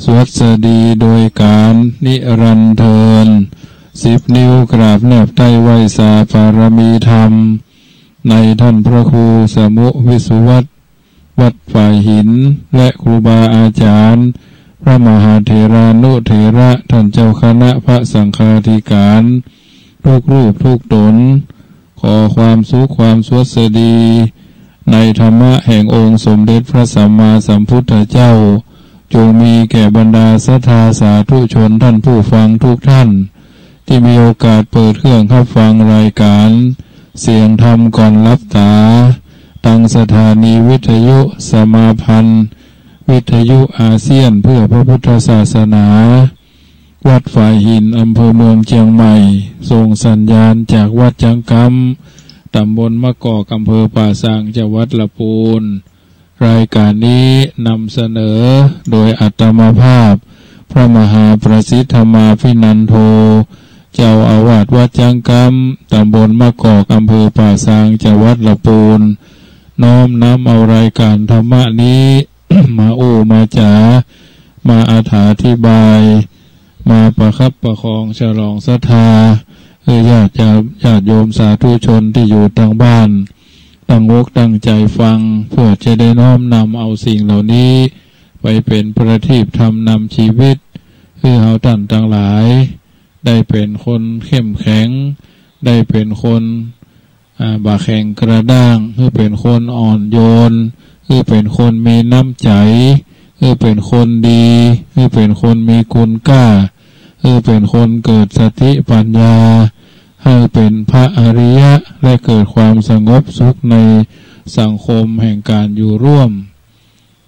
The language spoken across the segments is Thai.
สวัสดีโดยการนิรันดร์เทิน10 นิ้วกราบแนบใต้ไหวสาปารมีธรรมในท่านพระครูสมุวิสุวัตวัดฝ่ายหินและครูบาอาจารย์พระมหาเถรานุเถระท่านเจ้าคณะพระสังฆาธิการทุกรูปทุกตนขอความสุขความสวัสดีในธรรมะแห่งองค์สมเด็จพระสัมมาสัมพุทธเจ้าจงมีแก่บรรดาศรัทธาสาธุชนท่านผู้ฟังทุกท่านที่มีโอกาสเปิดเครื่องรับฟังรายการเสียงธรรมก่อนรับตาตั้งสถานีวิทยุสมาพันธ์วิทยุอาเซียนเพื่อพระพุทธศาสนาวัดฝ่ายหินอำเภอเมืองเชียงใหม่ส่งสัญญาณจากวัดจังกำตำบลมะกอกอำเภอป่าซางจังหวัดลำพูนรายการนี้นำเสนอโดยอัตมาภาพพระมหาประสิทธมาภินันโทเจ้าอาวาสวัดจังกำตำบลมะกอกอำเภอป่าซางจังหวัดลำพูนน้อมนำเอารายการธรรมะนี้ มาโอ้มาจ๋ามาอธิบายมาประคับประคองฉลองศรัทธาญาติโยมสาธุชนที่อยู่ทางบ้านตั้งอกตั้งใจฟังเพื่อจะได้น้อมนำเอาสิ่งเหล่านี้ไปเป็นประทีปธรรมนำชีวิตคือเฮาท่านทั้งหลายได้เป็นคนเข้มแข็งได้เป็นคนบาแข็งกระด้างคือเป็นคนอ่อนโยนคือเป็นคนมีน้ำใจคือเป็นคนดีคือเป็นคนมีคุณกล้าคือเป็นคนเกิดสติปัญญาให้เป็นพระอริยะและเกิดความสงบสุขในสังคมแห่งการอยู่ร่วม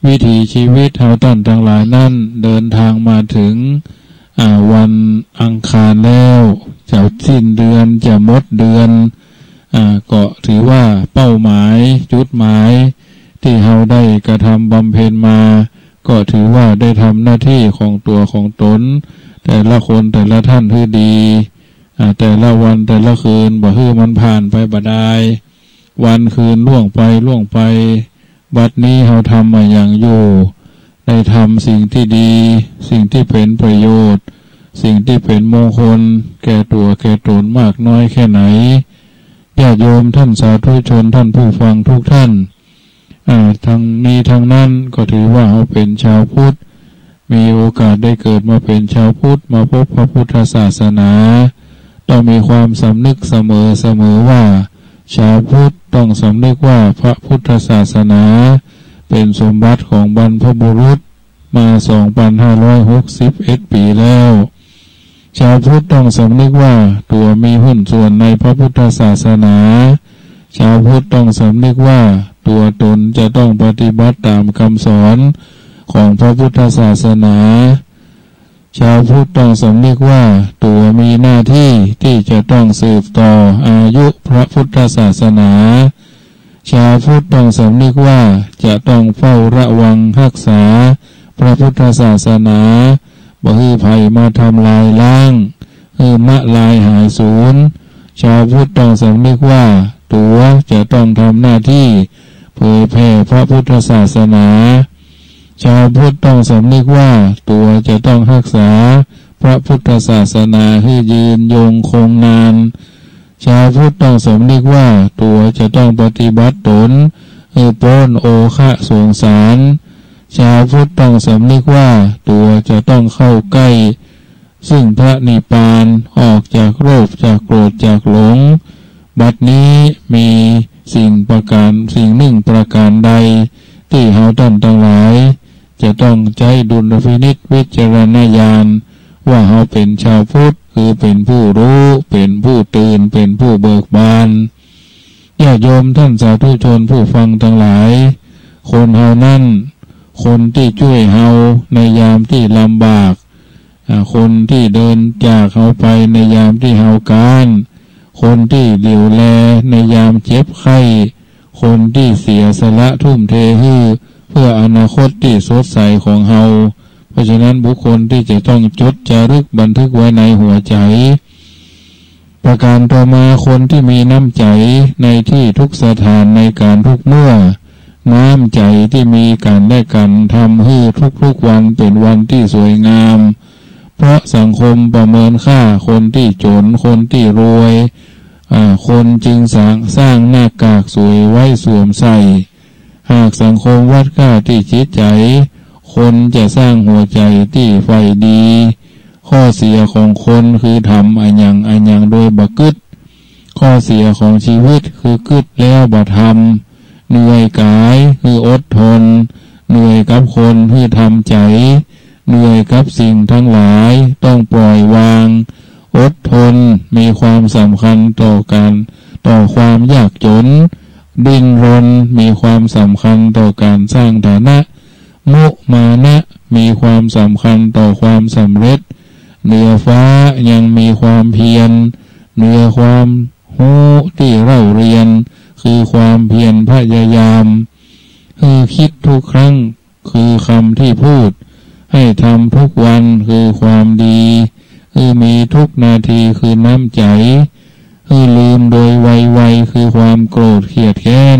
วิถีชีวิตเฮาท่านทั้งหลายนั้นเดินทางมาถึงวันอังคารแล้วจะสิ้นเดือนจะหมดเดือนก็ถือว่าเป้าหมายจุดหมายที่เฮาได้กระทำบำเพ็ญมาก็ถือว่าได้ทำหน้าที่ของตัวของตนแต่ละคนแต่ละท่านคือดีแต่ละวันแต่ละคืนบ่ฮื้อมันผ่านไปบ่ได้วันคืนล่วงไปบัดนี้เฮาทำมาอย่างอยู่ได้ทำสิ่งที่ดีสิ่งที่เป็นประโยชน์สิ่งที่เป็นมงคลแก่ตัวแก่ตนมากน้อยแค่ไหนญาติโยมท่านสาธุชนท่านผู้ฟังทุกท่านทางนี้ทางนั้นก็ถือว่าเขาเป็นชาวพุทธมีโอกาสได้เกิดมาเป็นชาวพุทธมาพบพระพุทธศาสนาต้องมีความสำนึกเสมอว่าชาวพุทธต้องสำนึกว่าพระพุทธศาสนาเป็นสมบัติของบรรพบุรุษมา 2,561 ปีแล้วชาวพุทธต้องสำนึกว่าตัวมีหุ้นส่วนในพระพุทธศาสนาชาวพุทธต้องสำนึกว่าตัวตนจะต้องปฏิบัติตามคำสอนของพระพุทธศาสนาชาวพุทธต้องสำนึกว่าตัวมีหน้าที่ที่จะต้องสืบต่ออายุพระพุทธศาสนาชาวพุทธต้องสำนึกว่าจะต้องเฝ้าระวังรักษาพระพุทธศาสนาบ่ให้ภัยมาทำลายล้างมะลายหายสูญชาวพุทธต้องสำนึกว่าตัวจะต้องทำหน้าที่เผยแผ่พระพุทธศาสนาชาวพุทธต้องสำนึกว่าตัวจะต้องรักษาพระพุทธศาสนาให้ยืนยงคงนานชาวพุทธต้องสำนึกว่าตัวจะต้องปฏิบัติตนให้พ้นโอคะสงสารชาวพุทธต้องสำนึกว่าตัวจะต้องเข้าใกล้ซึ่งพระนิพพานออกจากโลภจากโกรธจากหลงบัดนี้มีสิ่งหนึ่งประการใดที่เฮาท่านทั้งหลายจะต้องใจดุลพินิจวิจารณญาณว่าเฮาเป็นชาวพุทธคือเป็นผู้รู้เป็นผู้ตื่นเป็นผู้เบิกบานญาติโยมท่านสาธุชนผู้ฟังทั้งหลายคนเฮานั้นคนที่ช่วยเฮาในยามที่ลำบากคนที่เดินจากเฮาไปในยามที่เฮาการคนที่เหลียวแลในยามเจ็บไข้คนที่เสียสละทุ่มเทเพื่ออนาคตที่สดใสของเฮาเพราะฉะนั้นบุคคลที่จะต้องจดจารึกบันทึกไว้ในหัวใจประการต่อมาคนที่มีน้ำใจในที่ทุกสถานในการทุกเมื่อ น้ำใจที่มีกันและกันทำให้ทุกๆวันเป็นวันที่สวยงามเพราะสังคมประเมินค่าคนที่จนคนที่รวยคนจึงสร้างหน้ากากสวยไว้สวมใส่หากสังคมวัดค่าที่จิตใจคนจะสร้างหัวใจที่ใฝ่ดีข้อเสียของคนคือทำอันยังโดยบักกึดข้อเสียของชีวิตคือกึดแล้วบ่ทำเหนื่อยกายคืออดทนเหนื่อยกับคนคือทำใจเหนื่อยกับสิ่งทั้งหลายต้องปล่อยวางอดทนมีความสำคัญต่อกันต่อความยากจนดิ้นรนมีความสำคัญต่อการสร้างฐานะมุมานะมีความสำคัญต่อความสำเร็จเหนือฟ้ายังมีความเพียรเหนือความรู้ที่เราเรียนคือความเพียรพยายามคือคิดทุกครั้งคือคำที่พูดให้ทำทุกวันคือความดีคือมีทุกนาทีคือน้ำใจคือลืมโดยไวๆคือความโกรธเกลียดแค้น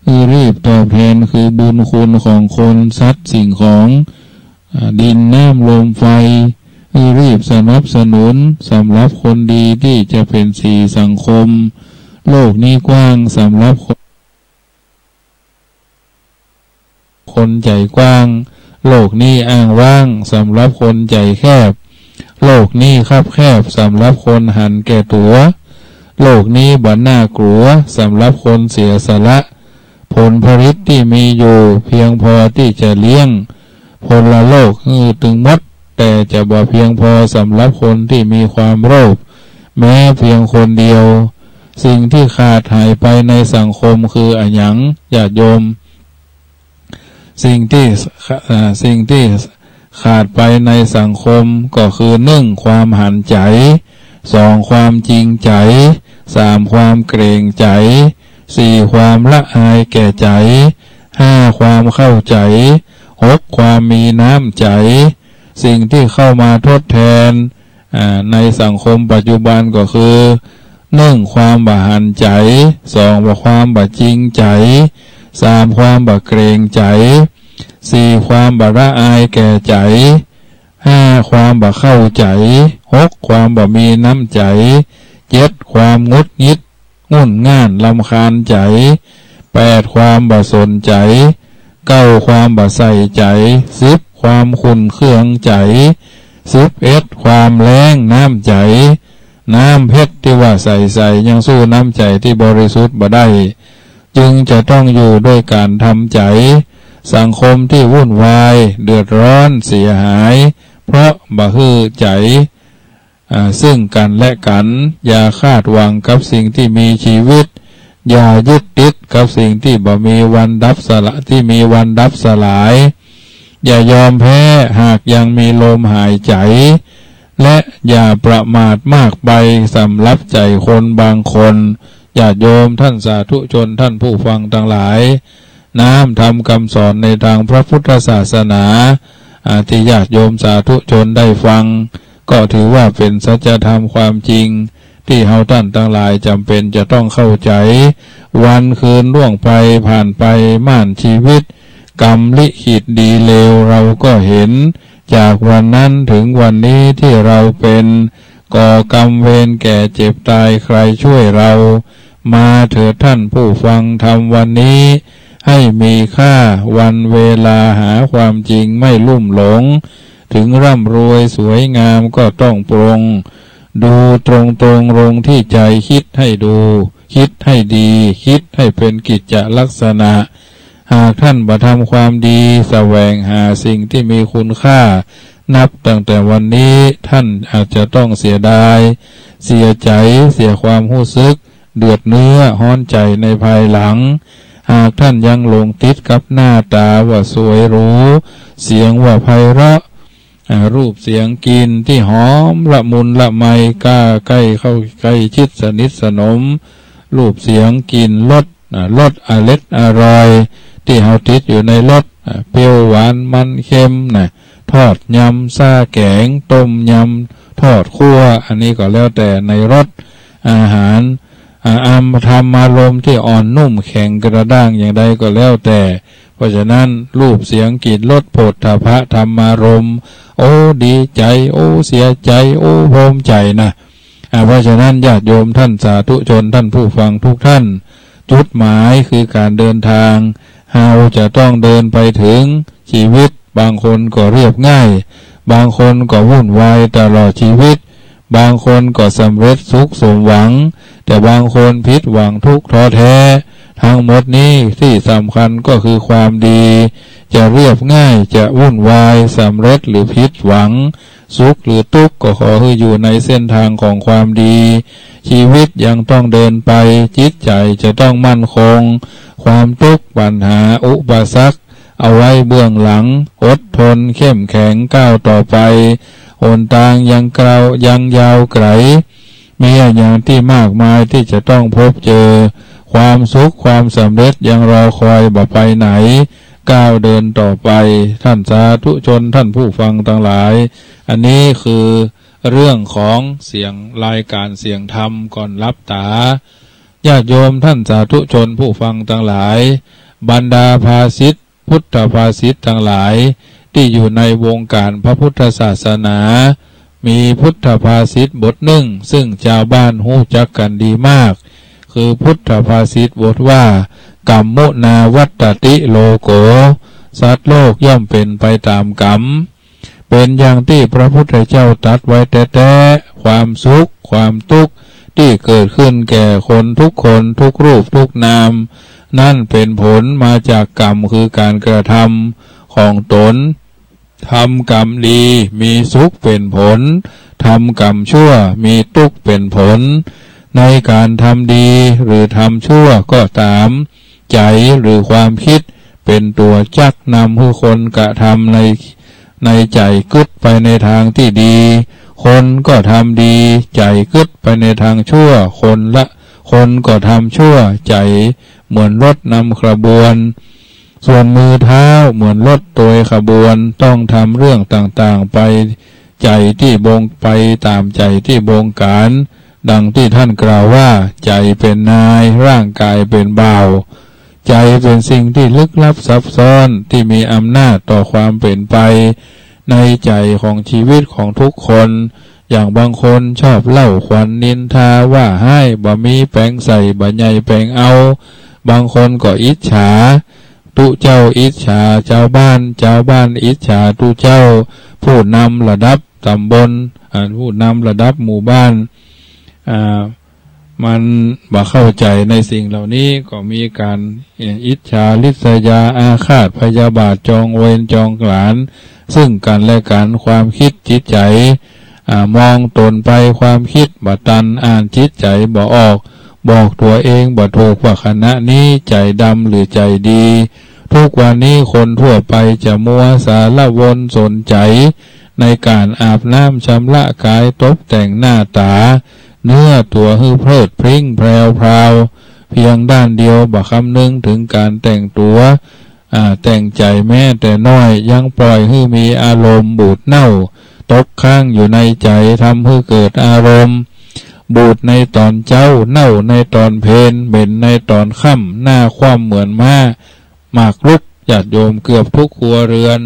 คือรีบตอบแทนคือบุญคุณของคนสัตว์สิ่งของดินน้ำลมไฟคือรีบสนับสนุนสำหรับคนดีที่จะเป็นสีสังคมโลกนี้กว้างสำหรับคนใจกว้างโลกนี้อ้างว่างสำหรับคนใจแคบโลกนี้คับแคบสำหรับคนหันแก่ตัวโลกนี้บ่น่ากลัวสำหรับคนเสียสละผลผลิตที่มีอยู่เพียงพอที่จะเลี้ยงพลโลกถึงหมดแต่จะบ่เพียงพอสำหรับคนที่มีความโลภแม้เพียงคนเดียวสิ่งที่ขาดหายไปในสังคมคืออันหยังญาติโยมสิ่งที่ขาดไปในสังคมก็คือ1ความหันใจ2ความจริงใจ3ความเกรงใจ4ความละอายแก่ใจ5ความเข้าใจ6ความมีน้ำใจสิ่งที่เข้ามาทดแทนในสังคมปัจจุบันก็คือ1ความบ่หันใจ2ความบ่จริงใจ3ความบ่เกรงใจ4ความบ่ละอายแก่ใจ5ความบ่เข้าใจ6ความบ่มีน้ำใจ7ความงุดงิดงุ่นง่านรำคาญใจ8ความบ่สนใจ9ความบ่ใส่ใจ10ความขุ่นเคืองใจ11ความแรงน้ำใจน้ำเพชรที่ว่าใส่ยังสู้น้ำใจที่บริสุทธิ์บ่ได้จึงจะต้องอยู่ด้วยการทำใจสังคมที่วุ่นวายเดือดร้อนเสียหายเพราะบ่ฮือใจซึ่งกันและกันอย่าคาดหวังกับสิ่งที่มีชีวิตอย่ายึดติดกับสิ่งที่บ่มีวันดับสลายอย่ายอมแพ้หากยังมีลมหายใจและอย่าประมาทมากไปสำหรับใจคนบางคนญาติโยมท่านสาธุชนท่านผู้ฟังทั้งหลายน้ำทำคำสอนในทางพระพุทธศาสนาที่ญาติโยมสาธุชนได้ฟังก็ถือว่าเป็นสัจธรรมความจริงที่เฮาท่านทั้งหลายจำเป็นจะต้องเข้าใจวันคืนล่วงไปผ่านไปม่านชีวิตกรรมลิขิตดีเลวเราก็เห็นจากวันนั้นถึงวันนี้ที่เราเป็นก่อกรรมเวรแก่เจ็บตายใครช่วยเรามาเถิดท่านผู้ฟังทำวันนี้ให้มีค่าวันเวลาหาความจริงไม่ลุ่มหลงถึงร่ำรวยสวยงามก็ต้องปรงดูตรงลงที่ใจคิดให้ดูคิดให้ดีคิดให้เป็นกิจจลักษณะหากท่านบ่ทำความดีแสวงหาสิ่งที่มีคุณค่านับตั้งแต่วันนี้ท่านอาจจะต้องเสียดายเสียใจเสียความรู้สึกเดือดเนื้อฮ้อนใจในภายหลังหากท่านยังหลงติดกับหน้าตาว่าสวยหรูเสียงว่าไพเราะรูปเสียงกินที่หอมละมุนละไมกล้าใกล้เข้าใกล้ชิดสนิทสนมรูปเสียงกินรสอร่อยที่เฮาติดอยู่ในรสเปรี้ยวหวานมันเค็มทอดยำซ่าแกงต้มยำทอดคั่วอันนี้ก็แล้วแต่ในรสอาหาร ธรรมารมณ์ที่อ่อนนุ่มแข็งกระด้างอย่างใดก็แล้วแต่เพราะฉะนั้นรูปเสียงกลิ่นรสโผฏฐัพพะธรรมารมณ์โอ้ดีใจโอ้เสียใจโอ้ภูมิใจนะเพราะฉะนั้นญาติโยมท่านสาธุชนท่านผู้ฟังทุกท่านจุดหมายคือการเดินทางเราจะต้องเดินไปถึงชีวิตบางคนก็เรียบง่ายบางคนก็วุ่นวายตลอดชีวิตบางคนก็สำเร็จสุขสมหวังแต่บางคนผิดหวังทุกข์ท้อแท้ทั้งหมดนี้ที่สำคัญก็คือความดีจะเรียบง่ายจะวุ่นวายสำเร็จหรือผิดหวังสุขหรือทุกข์ก็ขอให้อยู่ในเส้นทางของความดีชีวิตยังต้องเดินไปจิตใจจะต้องมั่นคงความทุกข์ปัญหาอุปสรรคเอาไว้เบื้องหลังอดทนเข้มแข็งก้าวต่อไปหนทางยังไกลยังยาวไกลมีอย่างที่มากมายที่จะต้องพบเจอความสุขความสำเร็จยังรอคอยบ่ไปไหนก้าวเดินต่อไปท่านสาธุชนท่านผู้ฟังทั้งหลายอันนี้คือเรื่องของเสียงรายการเสียงธรรมก่อนรับตาญาติโยมท่านสาธุชนผู้ฟังทั้งหลายบรรดาภาษิตพุทธภาษิตทั้งหลายที่อยู่ในวงการพระพุทธศาสนามีพุทธภาษิตบทหนึ่งซึ่งชาวบ้านรู้จักกันดีมากคือพุทธภาษิตบทว่ากัมมุนาวัตติโลโกสัตว์โลกย่อมเป็นไปตามกรรมเป็นอย่างที่พระพุทธเจ้าตรัสไว้แต่ความสุขความทุกข์ที่เกิดขึ้นแก่คนทุกคนทุกรูปทุกนามนั่นเป็นผลมาจากกรรมคือการกระทำของตนทำกรรมดีมีสุขเป็นผลทำกรรมชั่วมีทุกข์เป็นผลในการทำดีหรือทำชั่วก็ตามใจหรือความคิดเป็นตัวจักนำผู้คนกระทำในใจกึศไปในทางที่ดีคนก็ทำดีใจกึศไปในทางชั่วคนก็ทำชั่วใจเหมือนรถนำขบวนส่วนมือเท้าเหมือนรถตัวขบวนต้องทำเรื่องต่างๆไปใจที่บงไปตามใจที่บงการดังที่ท่านกล่าวว่าใจเป็นนายร่างกายเป็นบ่าวใจเป็นสิ่งที่ลึกลับซับซ้อนที่มีอำนาจต่อความเป็นไปในใจของชีวิตของทุกคนอย่างบางคนชอบเล่าขวัญนินทาว่าให้บ่มีแปลงใส่บ่ใหญ่แปลงเอาบางคนก็อิจฉาตุเจ้าอิจฉาชาวบ้านอิจฉาตุเจ้าผู้นำระดับตำบลผู้นำระดับหมู่บ้านมันบ่เข้าใจในสิ่งเหล่านี้ก็มีการอิจฉาริษยาอาฆาตพยาบาทจองเวรจองหลานซึ่งกันและกันความคิดจิตใจมองตนไปความคิดบ่ตันอ่านจิตใจบ่ออกบอกตัวเองบ่ถูกว่าคณะนี้ใจดำหรือใจดีทุกวันนี้คนทั่วไปจะมัวสารวนสนใจในการอาบน้ำชำระกายตกแต่งหน้าตาเนื้อตัวหือเพลิดพริ้งแพรวพราวเพียงด้านเดียวบ่คำนึงถึงการแต่งตัวแต่งใจแม้แต่น้อยยังปล่อยให้มีอารมณ์บูดเน่าตกค้างอยู่ในใจทำให้เกิดอารมณ์บูดในตอนเจ้าเน่าในตอนเพลเหม็นในตอนค่ำหน้าคว่ำเหมือนม้าหมากรุกญาติโยมเกือบทุกครัวเรือน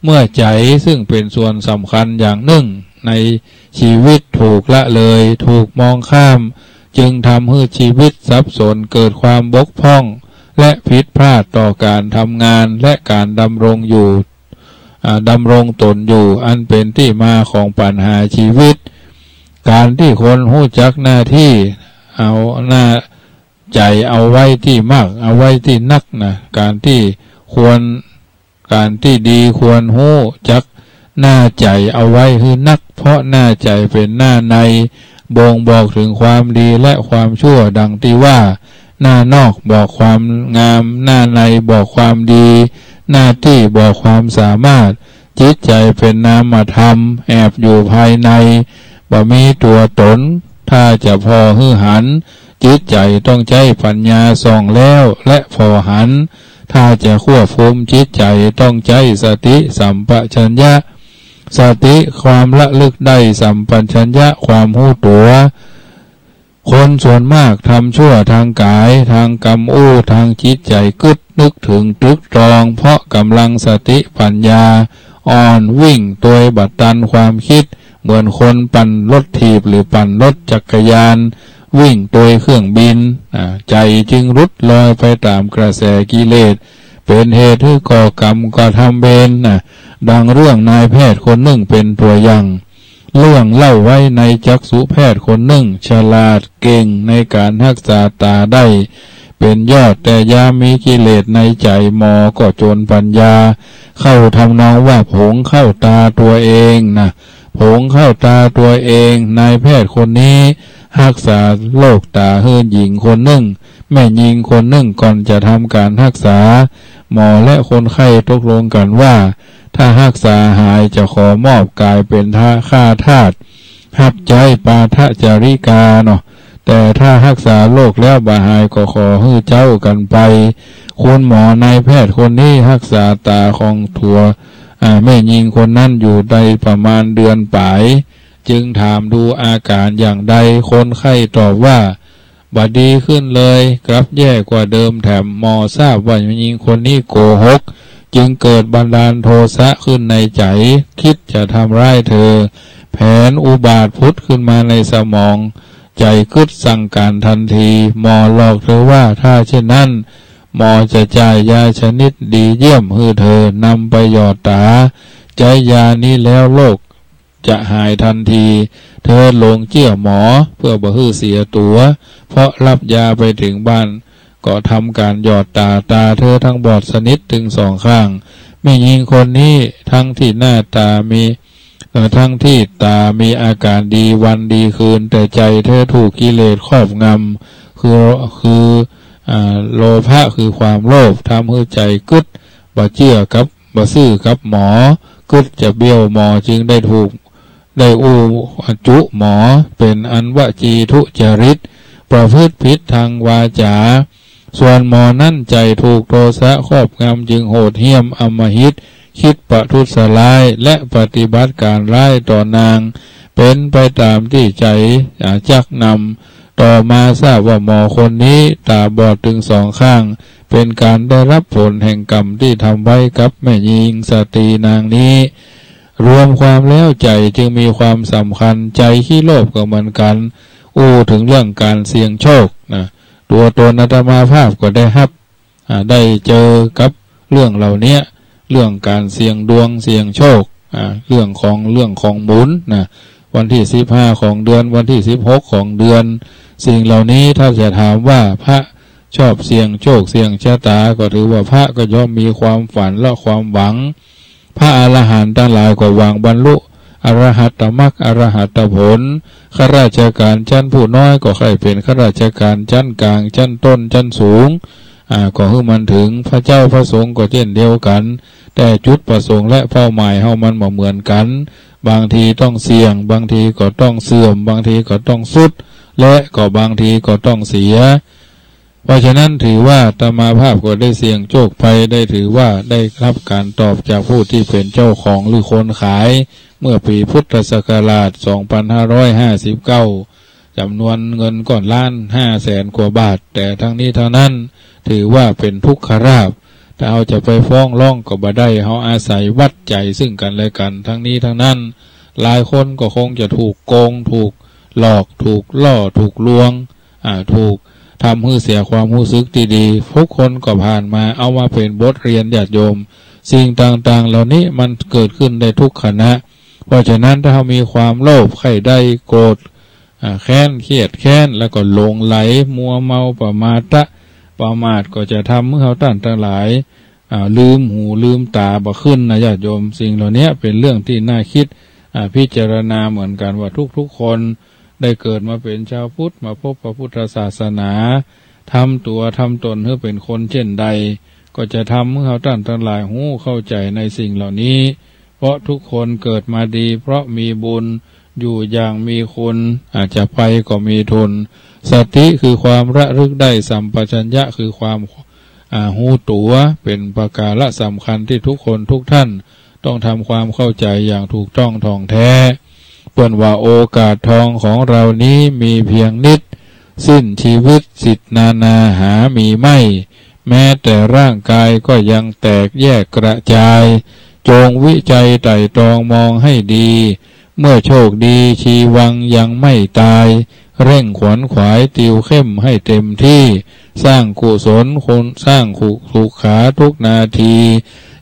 เมื่อใจซึ่งเป็นส่วนสำคัญอย่างหนึ่งในชีวิตถูกละเลยถูกมองข้ามจึงทำให้ชีวิตสับสนเกิดความบกพร่องและผิดพลาดต่อการทำงานและการดำรงตนอยู่อันเป็นที่มาของปัญหาชีวิตการที่คนรู้จักหน้าที่เอาหน้าใจเอาไว้ที่มากเอาไว้ที่นักนะการที่ดีควรรู้จักหน้าใจเอาไว้คือนักเพราะหน้าใจเป็นหน้าในบ่งบอกถึงความดีและความชั่วดังที่ว่าหน้านอกบอกความงามหน้าในบอกความดีหน้าที่บอกความสามารถจิตใจเป็นนามธรรมแอบอยู่ภายในบ่มีตัวตนถ้าจะพอหื้อหันจิตใจต้องใช้ปัญญาส่องแล้วและพอหันถ้าจะควบคุมจิตใจต้องใช้สติสัมปชัญญะสติความละลึกได้สัมปชัญญะความรู้ตัว คนส่วนมากทำชั่วทางกายทางกรรมอู้ทางจิตใจกึดนึกถึงตรึกตรองเพราะกำลังสติปัญญาอ่อนวิ่งตัวบัดตันความคิดเหมือนคนปั่นรถถีบหรือปั่นรถจักรยานวิ่งตัวเครื่องบินใจจึงรุดลอยไปตามกระแสกิเลสเป็นเหตุให้ก่อกรรมก่อทำเวรดังเรื่องนายแพทย์คนหนึ่งเป็นตัวอย่างเรื่องเล่าไว้ในจักษุแพทย์คนหนึ่งฉลาดเก่งในการรักษาตาได้เป็นยอดแต่ยามมีกิเลสในใจหมอก็จนปัญญาเข้าทำนองว่าผงเข้าตาตัวเองผงเข้าตาตัวเองนายแพทย์คนนี้รักษาโรคตาเฮือนหญิงคนหนึ่งแม่หญิงคนหนึ่งก่อนจะทำการรักษาหมอและคนไข้ตกลงกันว่าถ้ารักษาหายจะขอมอบกายเป็นค่าทาสหับใจปาทะจาริกาแต่ถ้ารักษาโรคแล้วบ่หายก็ขอให้เจ้ากันไปคุณหมอนายแพทย์คนนี้รักษาตาของถั่วแม่หญิงคนนั้นอยู่ได้ประมาณเดือนปลายจึงถามดูอาการอย่างใดคนไข้ตอบว่าบัดดีขึ้นเลยกลับแย่กว่าเดิมแถมหมอทราบว่าแม่หญิงคนนี้โกหกจึงเกิดบันดาลโทสะขึ้นในใจคิดจะทำร้ายเธอแผนอุบาทพุทธขึ้นมาในสมองใจกึดสั่งการทันทีหมอหลอกเธอว่าถ้าเช่นนั้นหมอจะจ่ายยาชนิดดีเยี่ยมให้เธอนำไปหยอดตาใจยานี้แล้วโรคจะหายทันทีเธอหลงเชื่อหมอเพื่อบ่ให้เสียตัวเพราะรับยาไปถึงบ้านก็ทำการหยอดตาเธอทั้งบอดสนิทถึงสองข้างแม่หญิงคนนี้ทั้งที่หน้าตามีทั้งที่ตามีอาการดีวันดีคืนแต่ใจเธอถูกกิเลสครอบงำคือโลภะคือความโลภทำให้ใจกึดบ่เชื่อกับบ่ซื่อกับหมอกึดจะเบี้ยวหมอจึงได้ถูกได้จุหมอเป็นอันวจีทุจริตประพฤติผิดทางวาจาส่วนหมอนั่นใจถูกโทสะครอบงำจึงโหดเหี้ยมอำมหิตคิดประทุษร้ายและปฏิบัติการร้ายต่อนางเป็นไปตามที่ใจจักนำต่อมาทราบว่าหมอคนนี้ตาบอดถึงสองข้างเป็นการได้รับผลแห่งกรรมที่ทำไว้กับแม่หญิงสตรีนางนี้รวมความแล้วใจจึงมีความสำคัญใจขี้โลภก็เหมือนกันถึงเรื่องการเสี่ยงโชคตัวตนอาตมาภาพก็ได้เจอกับเรื่องเหล่านี้เรื่องการเสี่ยงดวงเสี่ยงโชคเรื่องของหมุนวันที่15ของเดือนวันที่16ของเดือนสิ่งเหล่านี้ถ้าจะถามว่าพระชอบเสี่ยงโชคเสี่ยงชะตาก็ถือว่าพระก็ย่อมมีความฝันและความหวังพระอรหันต์ทั้งหลายก็หวังบรรลุอรหัตมรรคอรหัตผลข้าราชการชั้นผู้น้อยก็ใครเป็นข้าราชการชั้นกลางชั้นต้นชั้นสูงก็ให้มันถึงพระเจ้าพระสงฆ์ก็เช่นเดียวกันแต่จุดประสงค์และเป้าหมายเฮามันบ่เหมือนกันบางทีต้องเสี่ยงบางทีก็ต้องเสื่อมบางทีก็ต้องสุดและก็บางทีก็ต้องเสียเพราะฉะนั้นถือว่าอาตมาภาพก็ได้เสี่ยงโชคไปได้ถือว่าได้รับการตอบจากผู้ที่เป็นเจ้าของหรือคนขายเมื่อปีพุทธศักราช2559จำนวนเงินก่อน1,500,000 กว่าบาทแต่ทั้งนี้ทั้งนั้นถือว่าเป็นทุกขลาภถ้าเอาจะไปฟ้องร้องก็บ่ได้เฮาอาศัยวัดใจซึ่งกันและกันทั้งนี้ทั้งนั้นหลายคนก็คงจะถูกโกงถูกหลอกถูกล่อถูกลวงถูกทำให้เสียความรู้สึกดีๆทุกคนก็ผ่านมาเอามาเป็นบทเรียนญาติโยมสิ่งต่างๆเหล่านี้มันเกิดขึ้นได้ทุกขณะเพราะฉะนั้นถ้าเรามีความโลภใครได้โกรธแค้นเครียดแค้นแล้วก็หลงไหลมัวเมาประมาทก็จะทำให้เขาทั้งหลายลืมหูลืมตาบ่ขึ้นนะญาติโยมสิ่งเหล่านี้เป็นเรื่องที่น่าคิดพิจารณาเหมือนกันว่าทุกๆคนได้เกิดมาเป็นชาวพุทธมาพบพระพุทธศาสนาทำตัวทำตนให้เป็นคนเช่นใดก็จะทำให้เขาทั้งหลายหูเข้าใจในสิ่งเหล่านี้เพราะทุกคนเกิดมาดีเพราะมีบุญอยู่อย่างมีคุณอาจจะไปก็มีทุนสติคือความระลึกได้สัมปชัญญะคือความหูตัวเป็นประการสำคัญที่ทุกคนทุกท่านต้องทำความเข้าใจอย่างถูกต้องท่องแท้เปิ้นว่าโอกาสทองของเรานี้มีเพียงนิด สิ้นชีวิตสิทธินานาหามีไม่แม้แต่ร่างกายก็ยังแตกแยกกระจายจงวิจัยไตร่ตรองมองให้ดีเมื่อโชคดีชีวังยังไม่ตายเร่งขวนขวายติวเข้มให้เต็มที่สร้างกุศลคนสร้างสุขาทุกนาที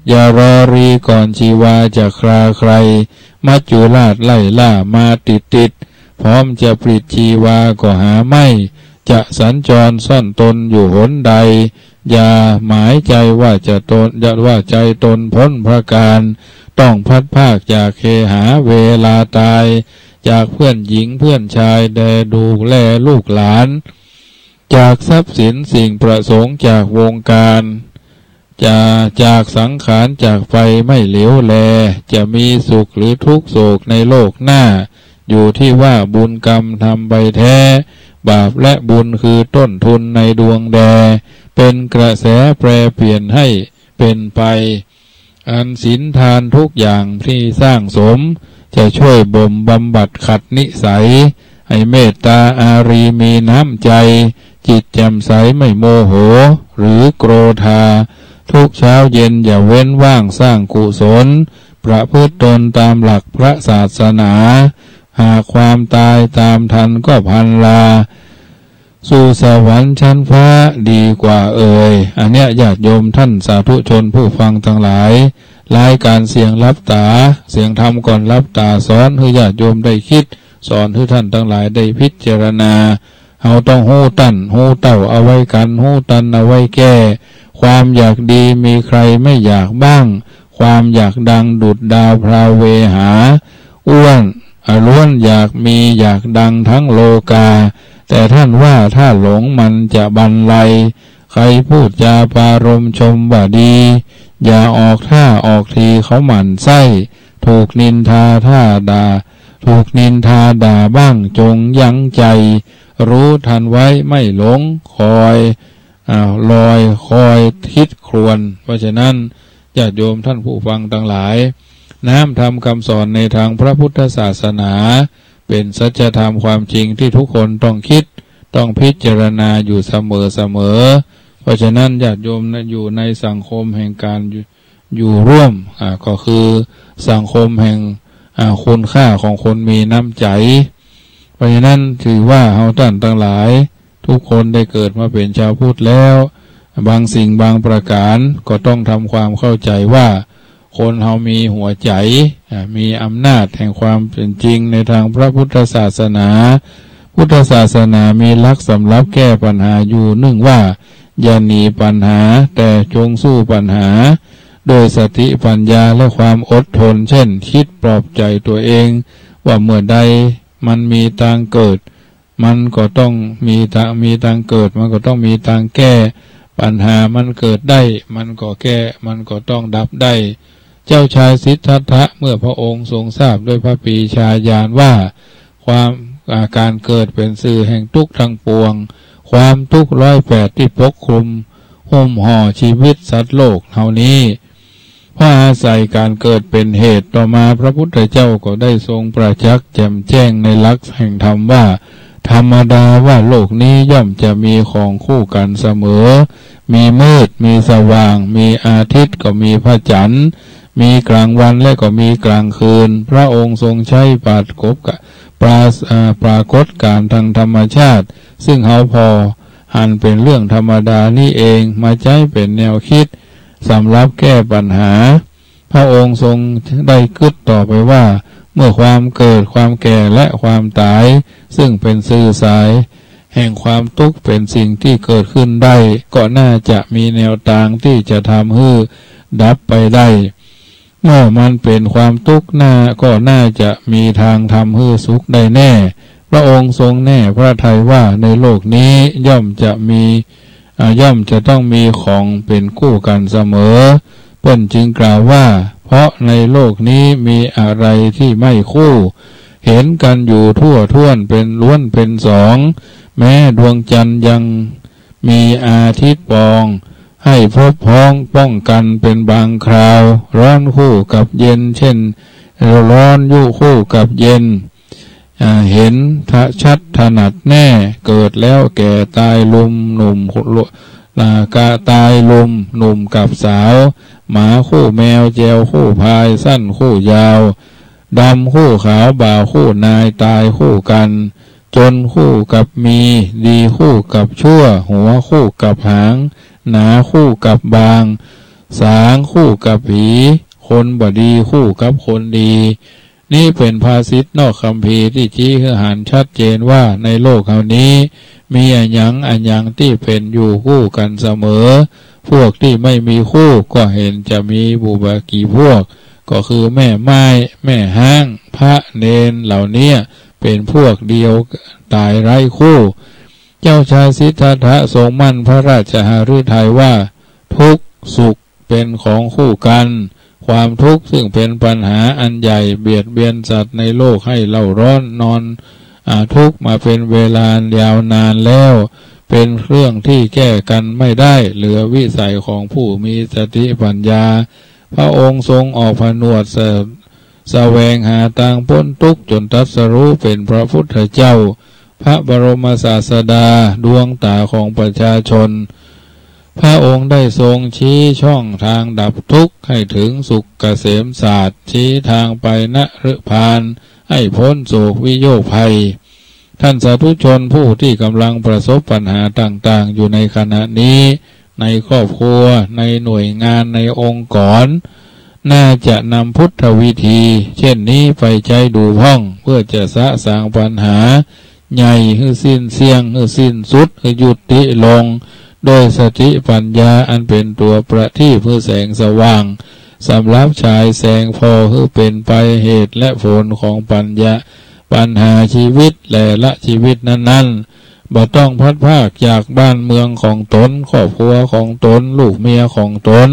อย่ารอรีก่อนชีวาจะคราใครมัจจุราชไล่ล่ามาติดพร้อมจะปลิดชีวาก็หาไม่จะสัญจรซ่อนตนอยู่หนใดอย่าหมายใจว่าจะตนอย่าว่าใจตนพ้นพระการต้องพัดภาคจากเคหาเวลาตายจากเพื่อนหญิงเพื่อนชายแดดูแลลูกหลานจากทรัพย์สินสิ่งประสงค์จากวงการจากสังขารจากไฟไม่เหลวแลจะมีสุขหรือทุกโศกในโลกหน้าอยู่ที่ว่าบุญกรรมทำไปแท้บาปและบุญคือต้นทุนในดวงแดเป็นกระแสแปรเปลี่ยนให้เป็นไปอันศีลทานทุกอย่างที่สร้างสมจะช่วยบ่มบำบัดขัดนิสัยให้เมตตาอารีมีน้ำใจจิตแจ่มใสไม่โมโหหรือโกรธาทุกเช้าเย็นอย่าเว้นว่างสร้างกุศลประพฤติตนตามหลักพระศาสนาหากความตายตามทันก็พันลาสู่สวรรค์ชั้นฟ้าดีกว่าอันเนี้ยญาติโยมท่านสาธุชนผู้ฟังทั้งหลายรายการเสียงรับตาเสียงธรรมก่อนรับตาสอนให้ญาติโยมได้คิดสอนให้ท่านทั้งหลายได้พิจารณาเราต้องหูตั้นหูเต่าเอาไว้กันหูตันเอาไว้แก้ความอยากดีมีใครไม่อยากบ้างความอยากดังดุจดาวพราวเวหาอ้วนล้วนอยากมีอยากดังทั้งโลกาแต่ท่านว่าถ้าหลงมันจะบรรลัยใครพูดจาปารมชมว่าดีอย่าออกท่าออกทีเขาหมั่นไส้ถูกนินทาด่าบ้างจงยั้งใจรู้ทันไว้ไม่หลงคอยคิดครวนเพราะฉะนั้นญาติโยมท่านผู้ฟังทั้งหลายน้อมทำคำสอนในทางพระพุทธศาสนาเป็นสัจธรรมความจริงที่ทุกคนต้องคิดต้องพิจารณาอยู่เสมอเพราะฉะนั้นญาติโยมอยู่ในสังคมแห่งการอยู่ร่วมก็คือสังคมแห่งคุณค่าของคนมีน้ำใจเพราะฉะนั้นถือว่าเราท่านทั้งหลายทุกคนได้เกิดมาเป็นชาวพุทธแล้วบางสิ่งบางประการก็ต้องทำความเข้าใจว่าคนเรามีหัวใจมีอำนาจแห่งความเป็นจริงในทางพระพุทธศาสนาพุทธศาสนามีหลักสำหรับแก้ปัญหาอยู่หนึ่งว่าอย่าหนีปัญหาแต่จงสู้ปัญหาโดยสติปัญญาและความอดทนเช่นคิดปลอบใจตัวเองว่าเมื่อใดมันมีทางเกิดมันก็ต้องมีทางเกิดมันก็ต้องมีทางแก้ปัญหามันเกิดได้มันก็แก้มันก็ต้องดับได้เจ้าชายสิทธัตถะเมื่อพระองค์ทรงทราบด้วยพระปรีชาญาณว่าความการเกิดเป็นสื่อแห่งทุกข์ทั้งปวงความทุกข์108ที่ปกคลุมหุ้มห่อชีวิตสัตว์โลกเหล่านี้เพราะอาศัยการเกิดเป็นเหตุต่อมาพระพุทธเจ้าก็ได้ทรงประจักษ์แจ่มแจ้งในหลักแห่งธรรมว่าธรรมดาว่าโลกนี้ย่อมจะมีของคู่กันเสมอมีมืดมีสว่างมีอาทิตย์ก็มีพระจันทร์มีกลางวันและก็มีกลางคืนพระองค์ทรงใช้ปรากฏการทางธรรมชาติซึ่งเขาพอหันเป็นเรื่องธรรมดานี่เองมาใช้เป็นแนวคิดสำหรับแก้ปัญหาพระองค์ทรงได้กึศต่อไปว่าเมื่อความเกิดความแก่และความตายซึ่งเป็นสื่อสายแห่งความทุกข์เป็นสิ่งที่เกิดขึ้นได้ก็น่าจะมีแนวทางที่จะทำให้ดับไปได้เมื่อมันเป็นความทุกข์ก็น่าจะมีทางทำให้สุขได้แน่พระองค์ทรงแน่พระทัยว่าในโลกนี้ย่อมจะต้องมีของเป็นคู่กันเสมอเพิ่นจึงกล่าวว่าเพราะในโลกนี้มีอะไรที่ไม่คู่เห็นกันอยู่ทั่วท่วนเป็นล้วนเป็นสองแม้ดวงจันทร์ยังมีอาทิตย์ปองให้พบพ้องป้องกันเป็นบางคราวร้อนคู่กับเย็นเช่นร้อนอยู่คู่กับเย็น เห็นชัดถนัดแน่เกิดแล้วแก่ตายลุมหนุ่มกะตายลุมหนุ่มกับสาวหมาคู่แมวแจวคู่พายสั้นคู่ยาวดำคู่ขาวบ่าวคู่นายตายคู่กันจนคู่กับมีดีคู่กับชั่วหัวคู่กับหางหนาคู่กับบางสางคู่กับผีคนบดีคู่กับคนดีนี่เป็นภาษิตนอกคัมภีร์ที่ชี้ให้เห็นชัดเจนว่าในโลกเฮานี้มีอันยังที่เป็นอยู่คู่กันเสมอพวกที่ไม่มีคู่ก็เห็นจะมีบุบกี่พวกก็คือแม่ไม้แม่ห้างพระเนนเหล่านี้เป็นพวกเดียวตายไร้คู่เจ้าชายสิทธัตถะทรงมั่นพระราชหฤทัยว่าทุกข์สุขเป็นของคู่กันความทุกข์ซึ่งเป็นปัญหาอันใหญ่เบียดเบียนสัตว์ในโลกให้เล่าร้อนนอนทุกข์มาเป็นเวลายาวนานแล้วเป็นเรื่องที่แก้กันไม่ได้เหลือวิสัยของผู้มีสติปัญญาพระองค์ทรงออกผนวดแสวงหาทางพ้นทุกข์จนตรัสรู้เป็นพระพุทธเจ้าพระบรมศาสดาดวงตาของประชาชนพระองค์ได้ทรงชี้ช่องทางดับทุกข์ให้ถึงสุขเกษมศาสตร์ชี้ทางไปนฤพานให้พ้นโศกวิโยคภัยท่านสาธุชนผู้ที่กำลังประสบปัญหาต่างๆอยู่ในขณะนี้ในครอบครัวในหน่วยงานในองค์กรน่าจะนำพุทธวิธีเช่นนี้ไปใช้ดูพ้องเพื่อจะสะสางปัญหาใหญ่ให้สิ้นเสียงให้สิ้นสุดให้ยุติลงโดยสติปัญญาอันเป็นตัวประทีปเพื่อแสงสว่างสำหรับชายแสงพอเพื่อเป็นไปเหตุและผลของปัญหาชีวิตและละชีวิตนั้นๆบ่ต้องพัดภาคจากบ้านเมืองของตนครอบครัวของตนลูกเมียของตน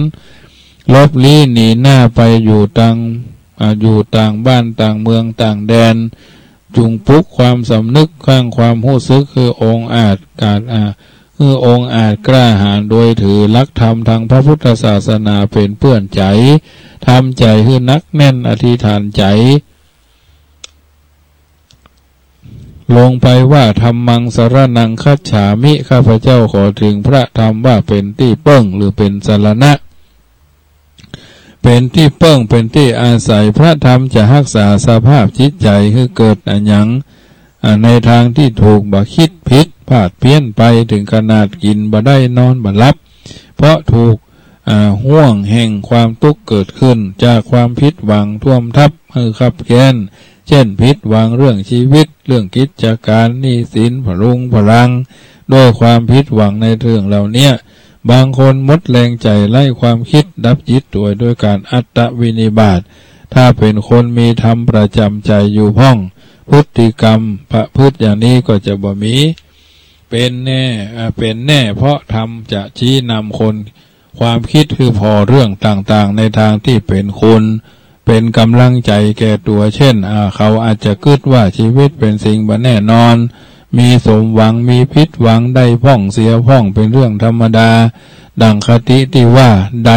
ลบลี้หนีหน้าไปอยู่ต่างบ้านต่างเมืองต่างแดนจุงปลุกความสำนึกข้างความรู้สึกคือองค์อาจกล้าหาญโดยถือหลักธรรมทางพระพุทธศาสนาเป็นเปื้อนใจทำใจคือนักแน่นอธิษฐานใจลงไปว่าธรรมังสรณังคัจฉามิข้าพเจ้าขอถึงพระธรรมว่าเป็นที่เปิ้งหรือเป็นสรณะเป็นที่เปิ้งเป็นที่อาศัยพระธรรมจะรักษาสภาพจิตใจคือเกิดอันยังในทางที่ถูกบ่คิดผิดพลาดเพี้ยนไปถึงขนาดกินบ่ได้นอนบ่หลับเพราะถูกห่วงแห่งความทุกข์เกิดขึ้นจากความผิดหวังท่วมทับขับแค้นเช่นผิดหวังเรื่องชีวิตเรื่องกิจการหนี้สินพลังด้วยความผิดหวังในเรื่องเหล่านี้บางคนหมดแรงใจไล่ความคิดดับจิตด้วยการอัตตวินิบาตถ้าเป็นคนมีธรรมประจำใจอยู่พ้องพฤติกรรมประพฤติอย่างนี้ก็จะบ่มีเป็นแน่เพราะธรรมจะชี้นำคนความคิดคือพอเรื่องต่างๆในทางที่เป็นคุณเป็นกำลังใจแก่ตัวเช่นเขาอาจจะคิดว่าชีวิตเป็นสิ่งบ่แน่นอนมีสมหวังมีผิดหวังได้พ้องเสียพ้องเป็นเรื่องธรรมดาดังคติที่ว่าใ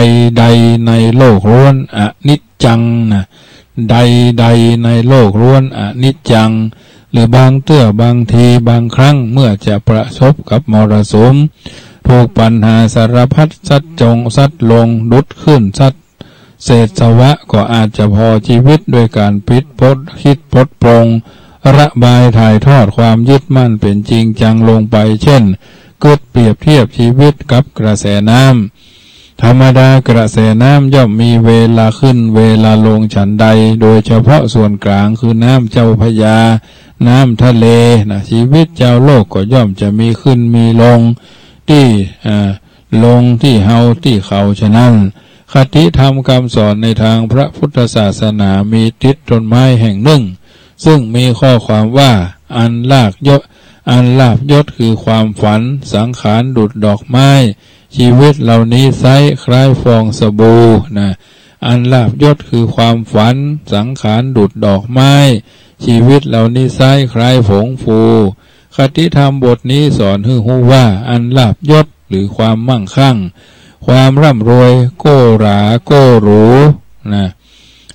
ดในโลกล้วนอนิจจังนะใดในโลกล้วนอนิจจังหรือบางทีบางครั้งเมื่อจะประสบกับมรสุมถูกปัญหาสารพัดซัดลงดุดขึ้นซัดเศษสวะก็อาจจะพอชีวิตด้วยการคิดพดปรงระบายถ่ายทอดความยึดมั่นเป็นจริงจังลงไปเช่นเกิดเปรียบเทียบชีวิตกับกระแสน้ำธรรมดากระแสน้ำย่อมมีเวลาขึ้นเวลาลงฉันใดโดยเฉพาะส่วนกลางคือน้ำเจ้าพระยาน้ำทะเลนะชีวิตเจ้าโลกก็ย่อมจะมีขึ้นมีลงที่ลงที่เฮาที่เขาฉะนั้นคติธรรมคำสอนในทางพระพุทธศาสนามีติดต้นไม้แห่งหนึ่งซึ่งมีข้อความว่าอันลาบยศคือความฝันสังขารดุจดอกไม้ชีวิตเหล่านี้ไซร้คล้ายฟองสบู่นะอันลาบยศคือความฝันสังขารดุจดอกไม้ชีวิตเหล่านี้ไซร้คล้ายผงฟูคติธรรมบทนี้สอนให้รู้ว่าอันลาบยศหรือความมั่งคั่งความร่ำรวยโก้หราโก้หรูนะ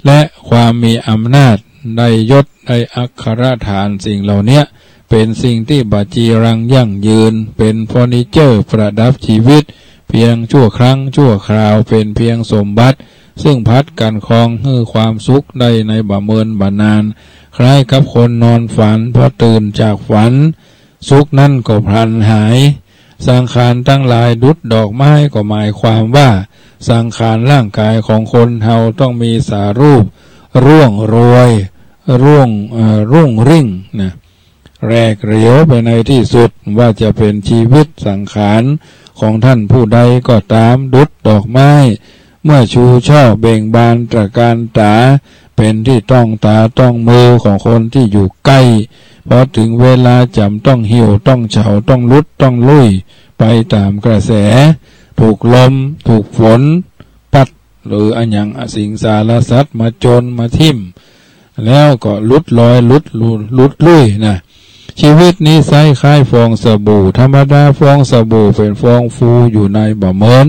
และความมีอำนาจ ได้ยศได้อักขรฐานสิ่งเหล่านี้เป็นสิ่งที่บาจีรังยั่งยืนเป็นเฟอร์นิเจอร์ประดับชีวิตเพียงชั่วครั้งชั่วคราวเป็นเพียงสมบัติซึ่งพัดกันครองให้ความสุขได้ในบ่เมินบ่นานคล้ายกับคนนอนฝันพอตื่นจากฝันสุขนั่นก็พลันหายสังขารทั้งหลายดุจดอกไม้ก็หมายความว่าสังขารร่างกายของคนเฮาต้องมีสารูปร่วงโรยรุ่งริ่งนะแรกเหลียวไปในที่สุดว่าจะเป็นชีวิตสังขารของท่านผู้ใดก็ตามดุจดอกไม้เมื่อชูช่อเบ่งบานตระการตาเป็นที่ต้องตาต้องมือของคนที่อยู่ใกล้พอถึงเวลาจำต้องหิวต้องเฉาต้องลุดต้องลุยไปตามกระแสถูกลมถูกฝนปัดหรืออันอย่างสิงสารสัตว์มาจนมาทิ่มแล้วก็ลุดลอยลุดลุยนะชีวิตนี้ใช้คล้ายฟองสบู่ธรรมดาฟองสบู่เป็นฟองฟูอยู่ในบ่เหมือน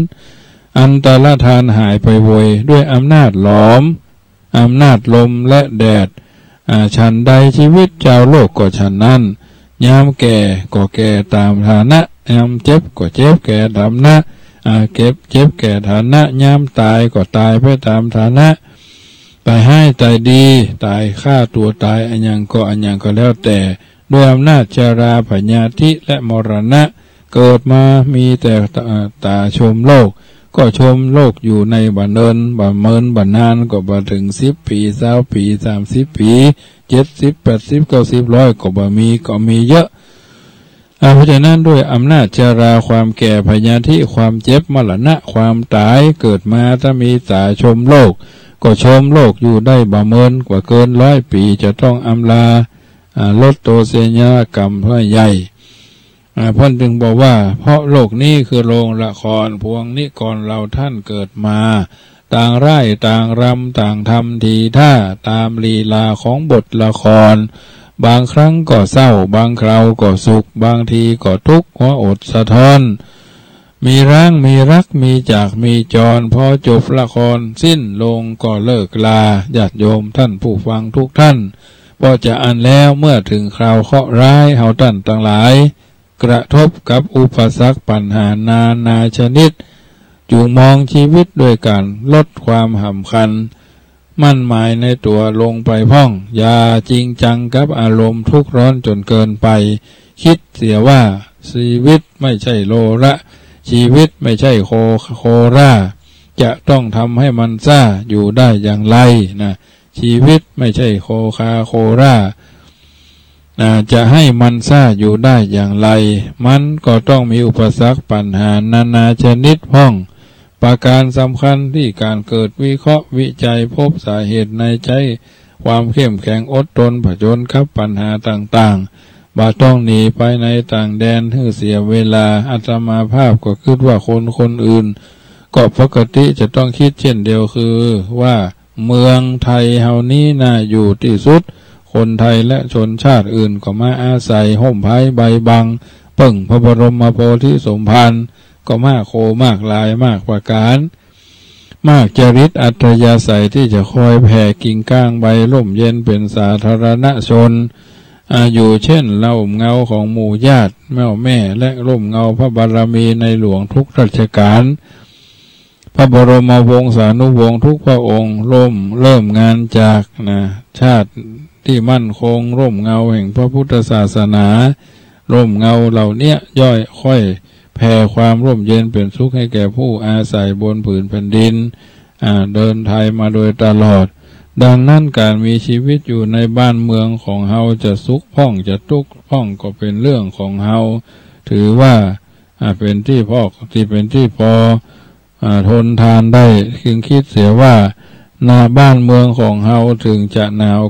อันตรธานหายไปโวยด้วยอำนาจหลอมอำนาจลมและแดดฉันใดชีวิตเจ้าโลกก็ฉันนั้นยามแก่ก็แก่ตามฐานะยามเจ็บก็เจ็บแก่ตามนะเจ็บแก่ฐานะยามตายก็ตายไปตามฐานะตายให้ตายดีตายฆ่าตัวตายอันยังก็แล้วแต่ด้วยอำนาจชราพยาธิและมรณะเกิดมามีแต่ตาชมโลกก็ชมโลกอยู่ในบ่เนินบ่เมินบ่นานก็บ่ถึง10 ปี20 ปี30 ปี70 80 90 100ก็บ่มีก็มีเยอะเพราะฉะนั้นด้วยอำนาจชราความแก่พยาธิความเจ็บมรณะความตายเกิดมาถ้ามีตาชมโลกก็ชมโลกอยู่ได้บ่เมินกว่าเกิน100 ปีจะต้องอำลาลดโตเสญกรรมเพื่อใหญ่พ่อจึงบอกว่าเพราะโลกนี้คือโรงละครพวงนี้ก่อนเราท่านเกิดมาต่างไร่ต่างรำต่างทำทีท่าตามลีลาของบทละครบางครั้งก็เศร้าบางคราวก็สุขบางทีก็ทุกข์หัวอดสะท้อนมีร่างมีรักมีจากมีจรพอจบละครสิ้นลงก็เลิกลาญาติโยมท่านผู้ฟังทุกท่านพอจะอ่านแล้วเมื่อถึงคราวเคราะห์ร้ายเฮาท่านทั้งหลายกระทบกับอุปสรรคปัญหานาชนิดจูงมองชีวิตด้วยการลดความห่ำคันมั่นหมายในตัวลงไปพ่องอย่าจริงจังกับอารมณ์ทุกข์ร้อนจนเกินไปคิดเสียว่าชีวิตไม่ใช่โลระชีวิตไม่ใช่โคราจะต้องทำให้มันซ่าอยู่ได้อย่างไรนะชีวิตไม่ใช่โคราจะให้มันซ่าอยู่ได้อย่างไรมันก็ต้องมีอุปสรรคปัญหานาชนิดพ้องประการสำคัญที่การเกิดวิเคราะห์วิจัยพบสาเหตุในใจความเข้มแข็งอดทนผจญกับปัญหาต่างๆบ่ต้องหนีไปในต่างแดนให้เสียเวลาอาตมาภาพก็คิดว่าคนอื่นก็ปกติจะต้องคิดเช่นเดียวคือว่าเมืองไทยเฮานี้น่าอยู่ที่สุดคนไทยและชนชาติอื่นก็มาอาศัยห่มไผ่ใบบังปึ่งพระบรมโพธิสมภารก็มากโคมากลายมากประการมากจริตอัตยาศัยที่จะคอยแผ่กิ่งก้างใบร่มเย็นเป็นสาธารณชนอยู่เช่นร่มเงาของหมู่ญาติแม่และร่มเงาพระบารมีในหลวงทุกราชการพระบรมวงศานุวงศ์ทุกพระองค์เริ่มงานจากชาติที่มั่นคงร่มเงาแห่งพระพุทธศาสนาร่มเงาเหล่านี้ย่อยค่อยแผ่ความร่มเย็นเป็นสุขให้แก่ผู้อาศัยบนผืนแผ่นดินเดินไทยมาโดยตลอดดังนั้นการมีชีวิตอยู่ในบ้านเมืองของเฮาจะสุขพ่องจะทุกข์พ่องก็เป็นเรื่องของเฮาถือว่าเป็นที่พอทนทานได้จึงคิดเสียว่าบ้านเมืองของเฮาถึงจะหนาว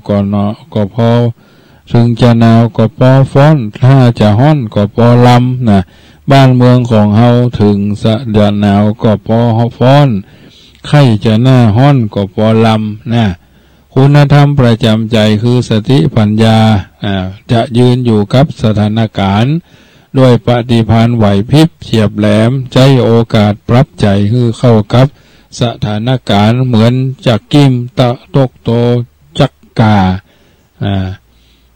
ก็พอถึงจะหนาวก็พอฟ้อนถ้าจะฮ้อนก็พอลำบ้านเมืองของเฮาถึงจะหนาวก็พอฟ้อนไข้จะหน้าฮ้อนก็พอลำคุณธรรมประจำใจคือสติปัญญาจะยืนอยู่กับสถานการณ์ด้วยปฏิภาณไหวพริบเฉียบแหลมใจโอกาสปรับใจคือเข้ากับสถานการณ์เหมือนจักกิ้มตะตกโตจักกา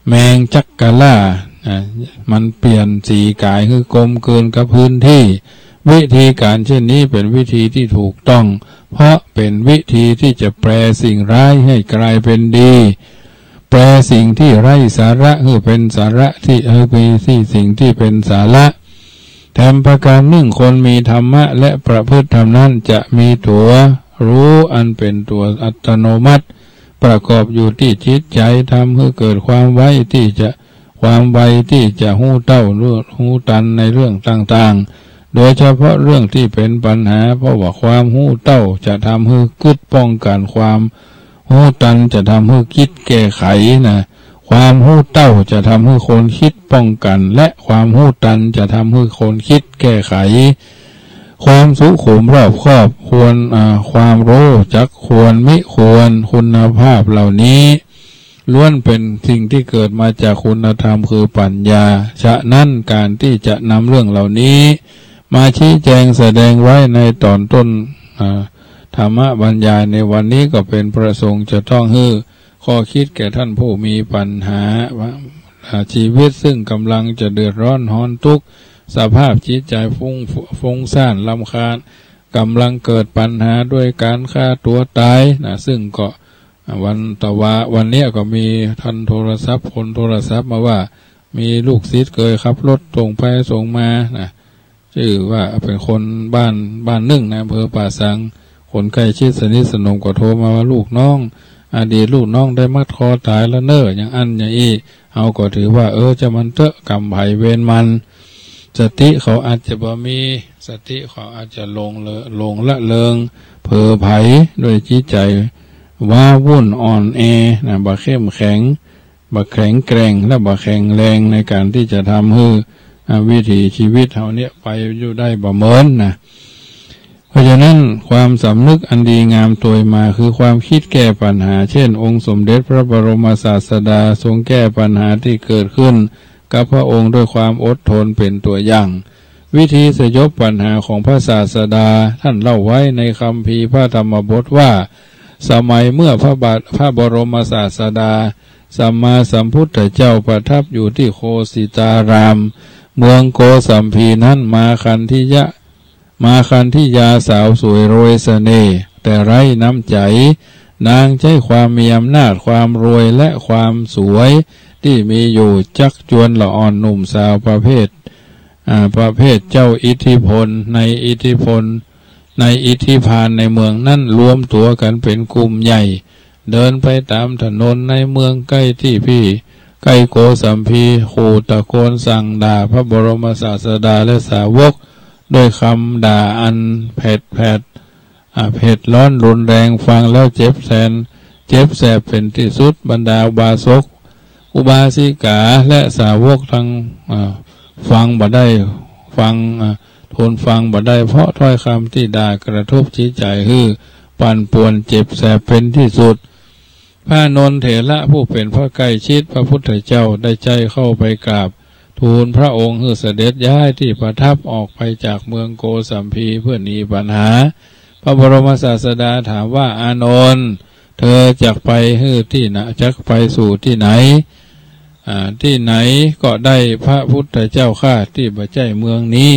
แมงจักกะล่ามันเปลี่ยนสีกายคือกลมเกินกับพื้นที่วิธีการเช่นนี้เป็นวิธีที่ถูกต้องเพราะเป็นวิธีที่จะแปลสิ่งร้ายให้กลายเป็นดีแปลสิ่งที่ไร้สาระให้เป็นสาระที่เป็นสิ่งที่เป็นสาระแถมประการหนึ่งคนมีธรรมะและประพฤติธรรมนั้นจะมีตัวรู้อันเป็นตัวอัตโนมัติประกอบอยู่ที่จิตใจทำให้เกิดความไวที่จะหู้เต้าหู้ตันในเรื่องต่างๆโดยเฉพาะเรื่องที่เป็นปัญหาเพราะว่าความหู้เต้าจะทำให้กึศป้องกันความหู้ตันจะทำให้คิดแก้ไขความหู้เต้าจะทำให้คนคิดป้องกันและความหู้ตันจะทำให้คนคิดแก้ไขความสุขุมรอบคอบควรความรู้จักควรมิควรคุณภาพเหล่านี้ล้วนเป็นสิ่งที่เกิดมาจากคุณธรรมคือปัญญาฉะนั้นการที่จะนำเรื่องเหล่านี้มาชี้แจงแสดงไว้ในตอนต้นธรรมบรรยายในวันนี้ก็เป็นประสงค์จะต้องให้ข้อคิดแก่ท่านผู้มีปัญหาชีวิตซึ่งกำลังจะเดือดร้อนร้อนทุกข์สภาพจิตใจฟุ้งซ่านรำคาญกำลังเกิดปัญหาด้วยการฆ่าตัวตายซึ่งก็วันนี้ก็มีท่านโทรศัพท์มาว่ามีลูกศิษย์เคยขับรถส่งไปส่งมาชื่อว่าเป็นคนบ้านหนึ่งในอำเภอป่าสังคนใกล้ชิดสนิทสนมก็โทรมาว่าลูกน้องอดีตลูกน้องได้มัดคอตายแล้วอย่างอันอย่างอีเอาก็ถือว่าจะมันเตอะกรรมไผ่เวรมันสติเขาอาจจะบ่มีสติเขาอาจจะลงละเลิงเผลอไผ่ด้วยจิตใจว้าวุ่นอ่อนแอบ่เข้มแข็งบ่แข็งแกร่งและบ่แข็งแรงในการที่จะทำให้วิถีชีวิตเฮาเนี่ยไปอยู่ได้บ่เหมือนเพราะฉะนั้นความสำนึกอันดีงามตัวมาคือความคิดแก้ปัญหาเช่นองค์สมเด็จพระบรมศาสดาทรงแก้ปัญหาที่เกิดขึ้นกับพระองค์ด้วยความอดทนเป็นตัวอย่างวิธีสยบปัญหาของพระศาสดาท่านเล่าไว้ในคัมภีร์พระธรรมบทว่าสมัยเมื่อพระบรมศาสดาสัมมาสัมพุทธเจ้าประทับอยู่ที่โคสิตารามเมืองโกสัมพีนั้นมาคันธิยาสาวสวยโรยเสน่ห์แต่ไร้น้ำใจนางใช้ความมีอำนาจความรวยและความสวยที่มีอยู่จักจวนละอ่อนหนุ่มสาวประเภทเจ้าอิทธิพลในอิทธิพานในเมืองนั้นรวมตัวกันเป็นกลุ่มใหญ่เดินไปตามถนนในเมืองใกล้โกสัมพีขู่ตะโกนสั่งด่าพระบรมศาสดาและสาวกด้วยคำด่าอันเผ็ดร้อนรุนแรงฟังแล้วเจ็บแสบเป็นที่สุดบรรดาอุบาสกอุบาสิกาและสาวกทั้งฟังบ่ได้ทนฟังบ่ได้เพราะถ้อยคำที่ด่ากระทบจิตใจปั่นป่วนเจ็บแสบเป็นที่สุดพระนนเถระผู้เป็นพระใกล้ชิดพระพุทธเจ้าได้ใจเข้าไปกราบทูลพระองค์ให้เสด็จย้ายที่ประทับออกไปจากเมืองโกสัมพีเพื่อหนีปัญหาพระบรมศาสดาถามว่าอานนท์เธอจักไปที่ไหนจักไปสู่ที่ไหนที่ไหนก็ได้พระพุทธเจ้าข้าที่บ่ใจเมืองนี้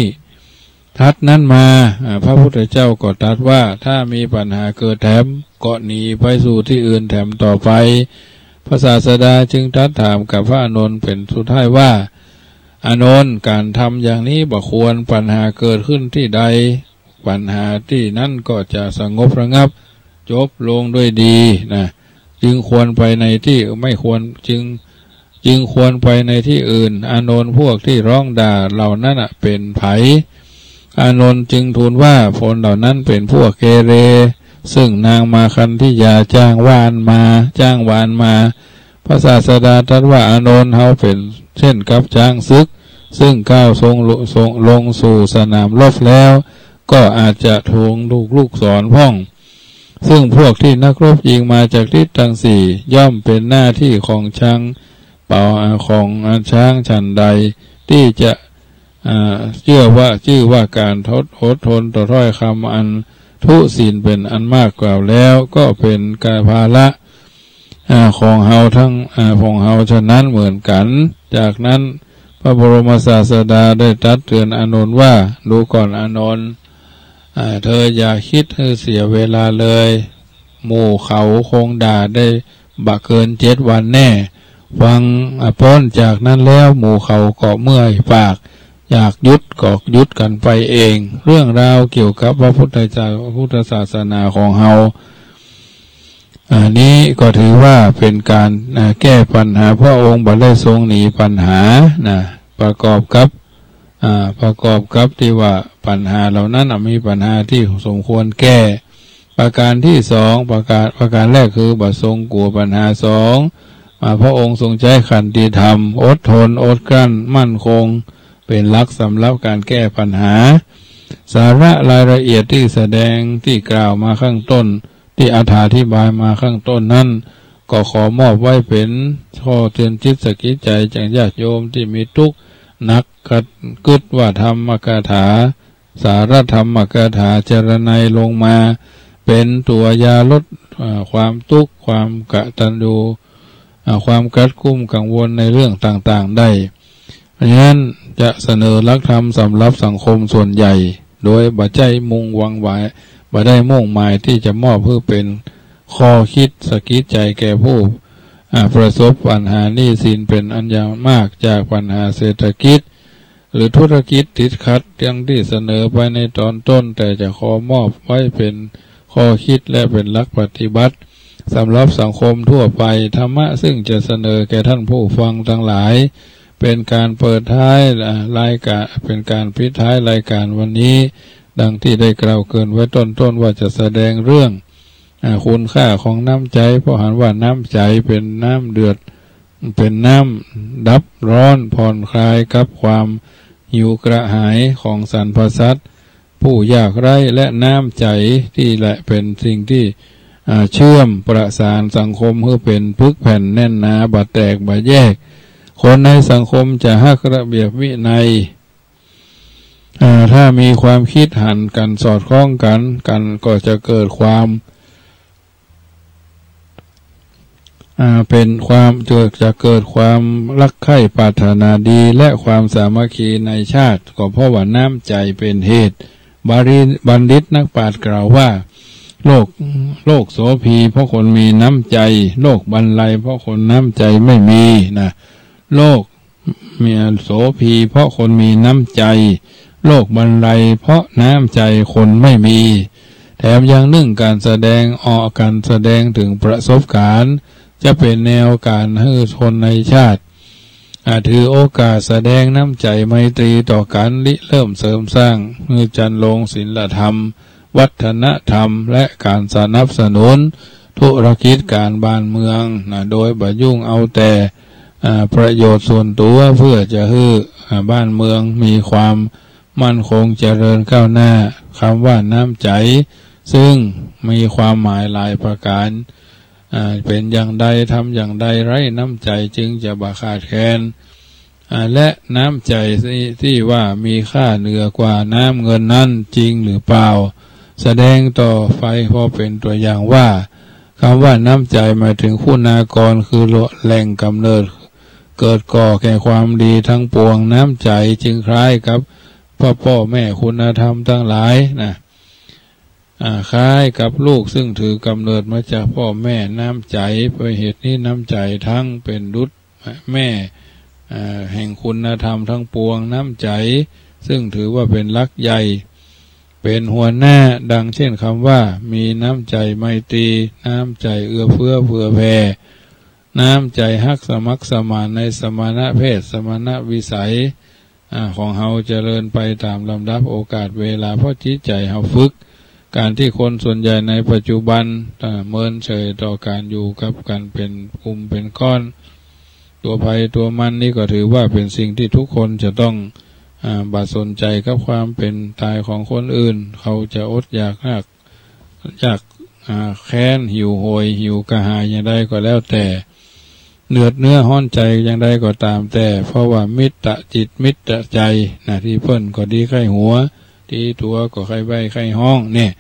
ทัดนั้นมาพระพุทธเจ้าก็ตรัสว่าถ้ามีปัญหาเกิดแถมก็หนีไปสู่ที่อื่นแถมต่อไปพระศาสดาจึงตรัสถามกับพระอานนท์เป็นสุดท้ายว่าอานนท์การทำอย่างนี้บ่ควรปัญหาเกิดขึ้นที่ใดปัญหาที่นั่นก็จะสงบระงับจบลงด้วยดีจึงควรไปในที่ไม่ควรจึงควรไปในที่อื่นอานนท์พวกที่ร้องด่าเหล่านั้นเป็นไผอานนท์จึงทูลว่าพลเหล่านั้นเป็นพวกเกเรซึ่งนางมาคันธิยาจ้างวานมาพระศาสดาตรัสว่าอานนท์เฮาเป็นเช่นกับช้างศึกซึ่งก้าวทรงลงสู่สนามรบแล้วก็อาจจะทวงลูกศรพ่องซึ่งพวกที่นักรบยิงมาจากทิศทั้งสี่ย่อมเป็นหน้าที่ของช้างฉันใดที่จะชื่อว่าการอดทนต่อถ้อยคำอันทุศีลเป็นอันมากกว่าแล้วก็เป็นกาภาละ ของเฮาทั้งของเฮาฉะนั้นเหมือนกันจากนั้นพระบรมศาสดาได้ตรัสเตือนอานนท์ว่าดูก่อนอานนท์เธออย่าคิดให้เสียเวลาเลยหมู่เขาคงด่าได้บักเกิน7 วันแน่ฟังพ้นจากนั้นแล้วหมู่เขาก็เมื่อยปากอยากยุดก็ยุดกันไปเองเรื่องราวเกี่ยวกับพระพุทธเจ้าพุทธศาสนาของเฮานี้ก็ถือว่าเป็นการแก้ปัญหาพระองค์บัดได้ทรงหนีปัญหาประกอบกับที่ว่าปัญหาเหล่านั้นมีปัญหาที่สมควรแก้ประการที่2ประการแรกคือบัดทรงกลัวปัญหา2พระองค์ทรงใช้ขันติธรรมอดทนอดกลั้นมั่นคงเป็นหลักสำหรับการแก้ปัญหาสาระรายละเอียดที่แสดงที่กล่าวมาข้างต้นที่อธิบายมาข้างต้นนั้นก็ขอมอบไว้เป็นข้อเตือนจิตสกิจใจจากญาติโยมที่มีทุกข์นักกึศว่าธรรมกถาสารธรรมกถาจรนัยลงมาเป็นตัวยาลดความทุกข์ความกตัญญูความกัดกุ้มกังวลในเรื่องต่างๆได้เพราะฉะนั้นจะเสนอหลักธรรมสำหรับสังคมส่วนใหญ่โดยบัจจัยมุ่งหวังไว้บ่ได้มุ่งหมายที่จะมอบเพื่อเป็นข้อคิดสกิจใจแก่ผู้ประสบปัญหาหนี้สินเป็นอันยาวมากจากปัญหาเศรษฐกิจหรือธุรกิจติดขัดอย่างที่เสนอไปในตอนต้นแต่จะขอมอบไว้เป็นข้อคิดและเป็นหลักปฏิบัติสำหรับสังคมทั่วไปธรรมะซึ่งจะเสนอแก่ท่านผู้ฟังทั้งหลายเป็นการเปิดท้ายรายการเป็นการปิดท้ายรายการวันนี้ดังที่ได้กล่าวเกินไว้ต้นว่าจะแสดงเรื่องคุณค่าของน้ำใจเพราะเห็นว่าน้ำใจเป็นน้ำเดือดเป็นน้ำดับร้อนผ่อนคลายกับความหิวกระหายของสรรพสัตว์ผู้ยากไร้และน้ำใจที่แหละเป็นสิ่งที่เชื่อมประสานสังคมให้เป็นพึกแผ่นแน่นหนาบาดแตกบาดแยกคนในสังคมจะฮักระเบียบวินัยถ้ามีความคิดหันกันสอดคล้องกันก็จะเกิดความเป็นความจะเกิดความรักใคร่ปรารถนาดีและความสามัคคีในชาติก็เพราะว่าน้ำใจเป็นเหตุบัณฑิตนักปราชญ์กล่าวว่าโลกโสภีเพราะคนมีน้ำใจโลกบรรลัยเพราะคนน้ำใจไม่มีโลกมีโสภีเพราะคนมีน้ำใจโลกบรรลัยเพราะน้ำใจคนไม่มีแถมยังนึ่งการแสดงออกการแสดงถึงประสบการณ์จะเป็นแนวการให้คนในชาติถือโอกาสแสดงน้ำใจไมตรีต่อกันเริ่มเสริมสร้างมือจันลงศีลธรรมวัฒนธรรมและการสนับสนุนธุรกิจการบ้านเมืองโดยบ่ยุ่งเอาแต่ประโยชน์ส่วนตัวเพื่อจะให้บ้านเมืองมีความมั่นคงเจริญก้าวหน้าคำว่าน้ำใจซึ่งมีความหมายหลายประการเป็นอย่างใดทำอย่างใดไร้น้ำใจจึงจะบ่ขาดแคลนและน้ำใจที่ว่ามีค่าเหนือกว่าน้ำเงินนั้นจริงหรือเปล่าแสดงต่อไปพอเป็นตัวอย่างว่าคำว่าน้ำใจหมายถึงคุณากรคือแหล่งกำเนิดเกิดก่อแก่ความดีทั้งปวงน้ำใจจึงคล้ายกับพ่อแม่คุณธรรมทั้งหลายคล้ายกับลูกซึ่งถือกำเนิดมาจากพ่อแม่น้ำใจเพราะเหตุนี้น้ำใจทั้งเป็นดุจแม่แห่งคุณธรรมทั้งปวงน้ำใจซึ่งถือว่าเป็นหลักใหญ่เป็นหัวหน้าดังเช่นคำว่ามีน้ำใจไมตรีน้ำใจเอื้อเฟื้อเผื่อแผ่น้ำใจฮักสมัครสมานในสมณเพศสมณวิสัยของเฮาเจริญไปตามลำดับโอกาสเวลาเพราะจิตใจเฮาฝึกการที่คนส่วนใหญ่ในปัจจุบันเมินเฉยต่อการอยู่กับกันเป็นกลุ่มเป็นก้อนตัวภัยตัวมันนี่ก็ถือว่าเป็นสิ่งที่ทุกคนจะต้องบาสนใจกับความเป็นตายของคนอื่นเขาจะอดอยากแค้นหิวโหยหิวกระหายอย่างใดก็แล้วแต่เนื้อห้อนใจอย่างใดก็ตามแต่เพราะว่ามิตรจิตมิตรใจที่เพิ่นก็ดีไข้หัวที่ตัวก็ไข้ใบไข้ห้องเนี่ย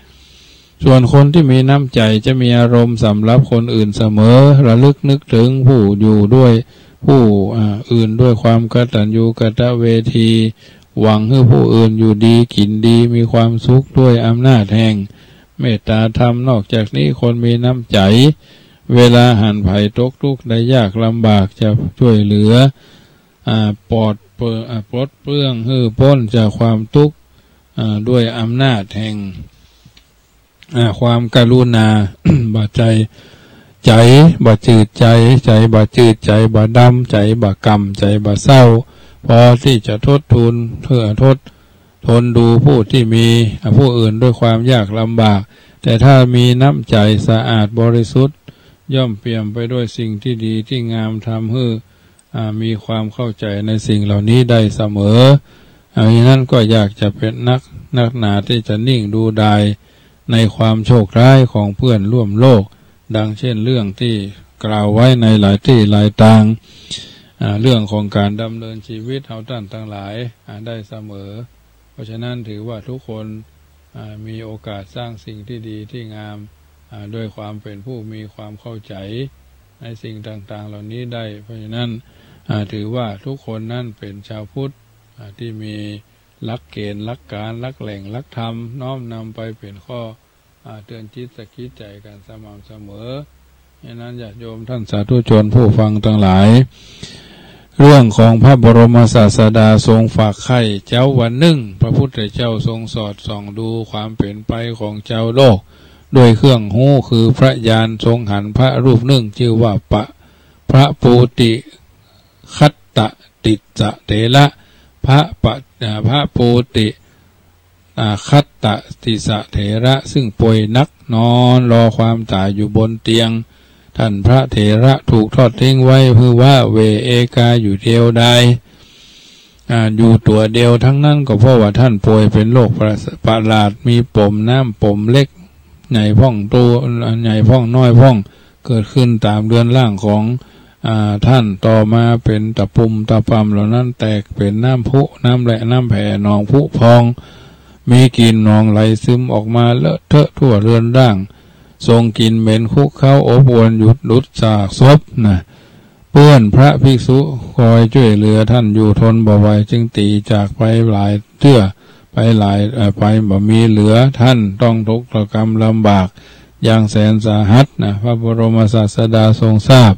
ส่วนคนที่มีน้ำใจจะมีอารมณ์สำหรับคนอื่นเสมอระลึกนึกถึงผู้อยู่ด้วยผู้อื่นด้วยความกตัญญูกตเวทีหวังให้ผู้อื่นอยู่ดีกินดีมีความสุขด้วยอำนาจแห่งเมตตาธรรมนอกจากนี้คนมีน้ำใจเวลาหันภัยตกทุกข์ได้ยากลำบากจะช่วยเหลือปลดเปลื้องให้พ้นจากความทุกข์ด้วยอำนาจแห่งความกรุณา บ่ใจบ่จืดใจบ่จืดใจบ่ดำใจบ่กำใจบ่เศร้าพอที่จะทนดูผู้ที่มีผู้อื่นด้วยความยากลำบากแต่ถ้ามีน้ำใจสะอาดบริสุทธิ์ย่อมเปี่ยมไปด้วยสิ่งที่ดีที่งามทำให้มีความเข้าใจในสิ่งเหล่านี้ได้เสมออย่างนั้นก็อยากจะเป็นนักหนาที่จะนิ่งดูดายในความโชคร้ายของเพื่อนร่วมโลกดังเช่นเรื่องที่กล่าวไว้ในหลายที่หลายทางเรื่องของการดำเนินชีวิตเอาท่านทั้งหลายได้เสมอเพราะฉะนั้นถือว่าทุกคนมีโอกาสสร้างสิ่งที่ดีที่งามด้วยความเป็นผู้มีความเข้าใจในสิ่งต่างๆเหล่านี้ได้เพราะฉะนั้นถือว่าทุกคนนั่นเป็นชาวพุทธที่มีหลักเกณฑ์หลักการหลักแหล่งหลักธรรมน้อมนำไปเป็นข้อเตือนจิตสกิดใจกันสม่ำเสมอฉะนั้นญาติโยมท่านสาธุชนผู้ฟังทั้งหลายเรื่องของพระบรมศาสดาทรงฝากไข่เจ้าวันหนึ่งพระพุทธเจ้าทรงสอดส่องดูความเป็นไปของเจ้าโลกโดยเครื่องหูคือพระญาณทรงหันพระรูปหนึ่งชื่อว่าพระปูติคัตตติสะเถระพระปูติคัตตติสะเถระซึ่งป่วยนักนอนรอความตายอยู่บนเตียงท่านพระเถระถูกทอดทิ้งไว้เพื่อว่าเวเอกาอยู่เดียวดายอยู่ตัวเดียวทั้งนั้นก็เพราะว่าท่านป่วยเป็นโรคประหลาดมีป่มน้ำป่มเล็กใหญ่พ่องโตใหญ่พ่องน้อยพ่องเกิดขึ้นตามเรือนร่างของท่านต่อมาเป็นตะปุ่มตะปำเหล่านั้นแตกเป็นน้ำพุน้ำแหละน้ำแผ่หนองพุพองมีกลิ่นหนองไหลซึมออกมาเลอะเทอะทั่วเรือนร่างทรงกินเหม็นคุกเข้าอบอวนหยุดดุดสากศพเปื้อนพระภิกษุคอยช่วยเหลือท่านอยู่ทนบ่ไหวจึงตีจากไปหลายเทื่อไปบ่มีเหลือท่านต้องทุกข์ระกรรมลำบากอย่างแสนสาหัสพระบรมศาสดาทรงทราบ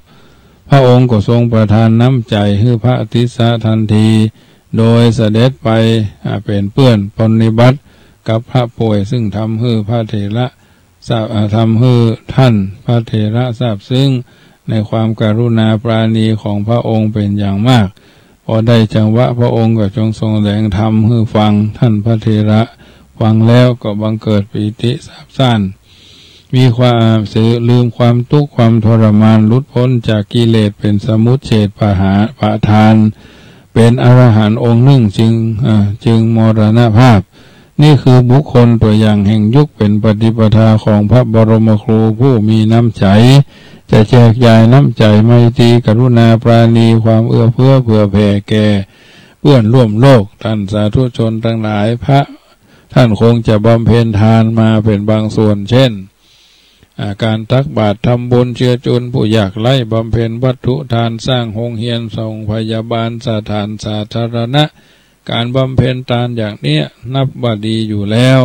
พระองค์ก็ทรงประทานน้ำใจให้พระติสสะทันทีโดยเสด็จไปเป็นเพื่อนปฏิบัติกับพระป่วยซึ่งทำให้พระเถระทำให้ท่านพระเถระทราบซึ้งในความกรุณาปราณีของพระองค์เป็นอย่างมากพอได้จังหวะพระองค์ก็ทรงแสดงธรรมให้ฟังท่านพระเถระฟังแล้วก็บังเกิดปิติซาบซ่านมีความลืมความทุกข์ความทรมานหลุดพ้นจากกิเลสเป็นสมุจเฉทปะทานเป็นอรหันต์องค์หนึ่งจึงมรณภาพนี่คือบุคคลตัวอย่างแห่งยุคเป็นปฏิปทาของพระบรมครูผู้มีน้ำใจจะแจกจ่ายน้ำใจไมตรีกรุณาปราณีความเอื้อเฟื้อเผื่อแผ่แก่เพื่อนร่วมโลกท่านสาธุชนทั้งหลายท่านคงจะบำเพ็ญทานมาเป็นบางส่วนเช่นการตักบาตรทำบุญเชื้อจุนผู้ยากไร้บำเพ็ญวัตถุทานสร้างโรงเรียนส่งพยาบาลสถานสาธารณะการบำเพ็ญทานอย่างนี้นับว่าดีอยู่แล้ว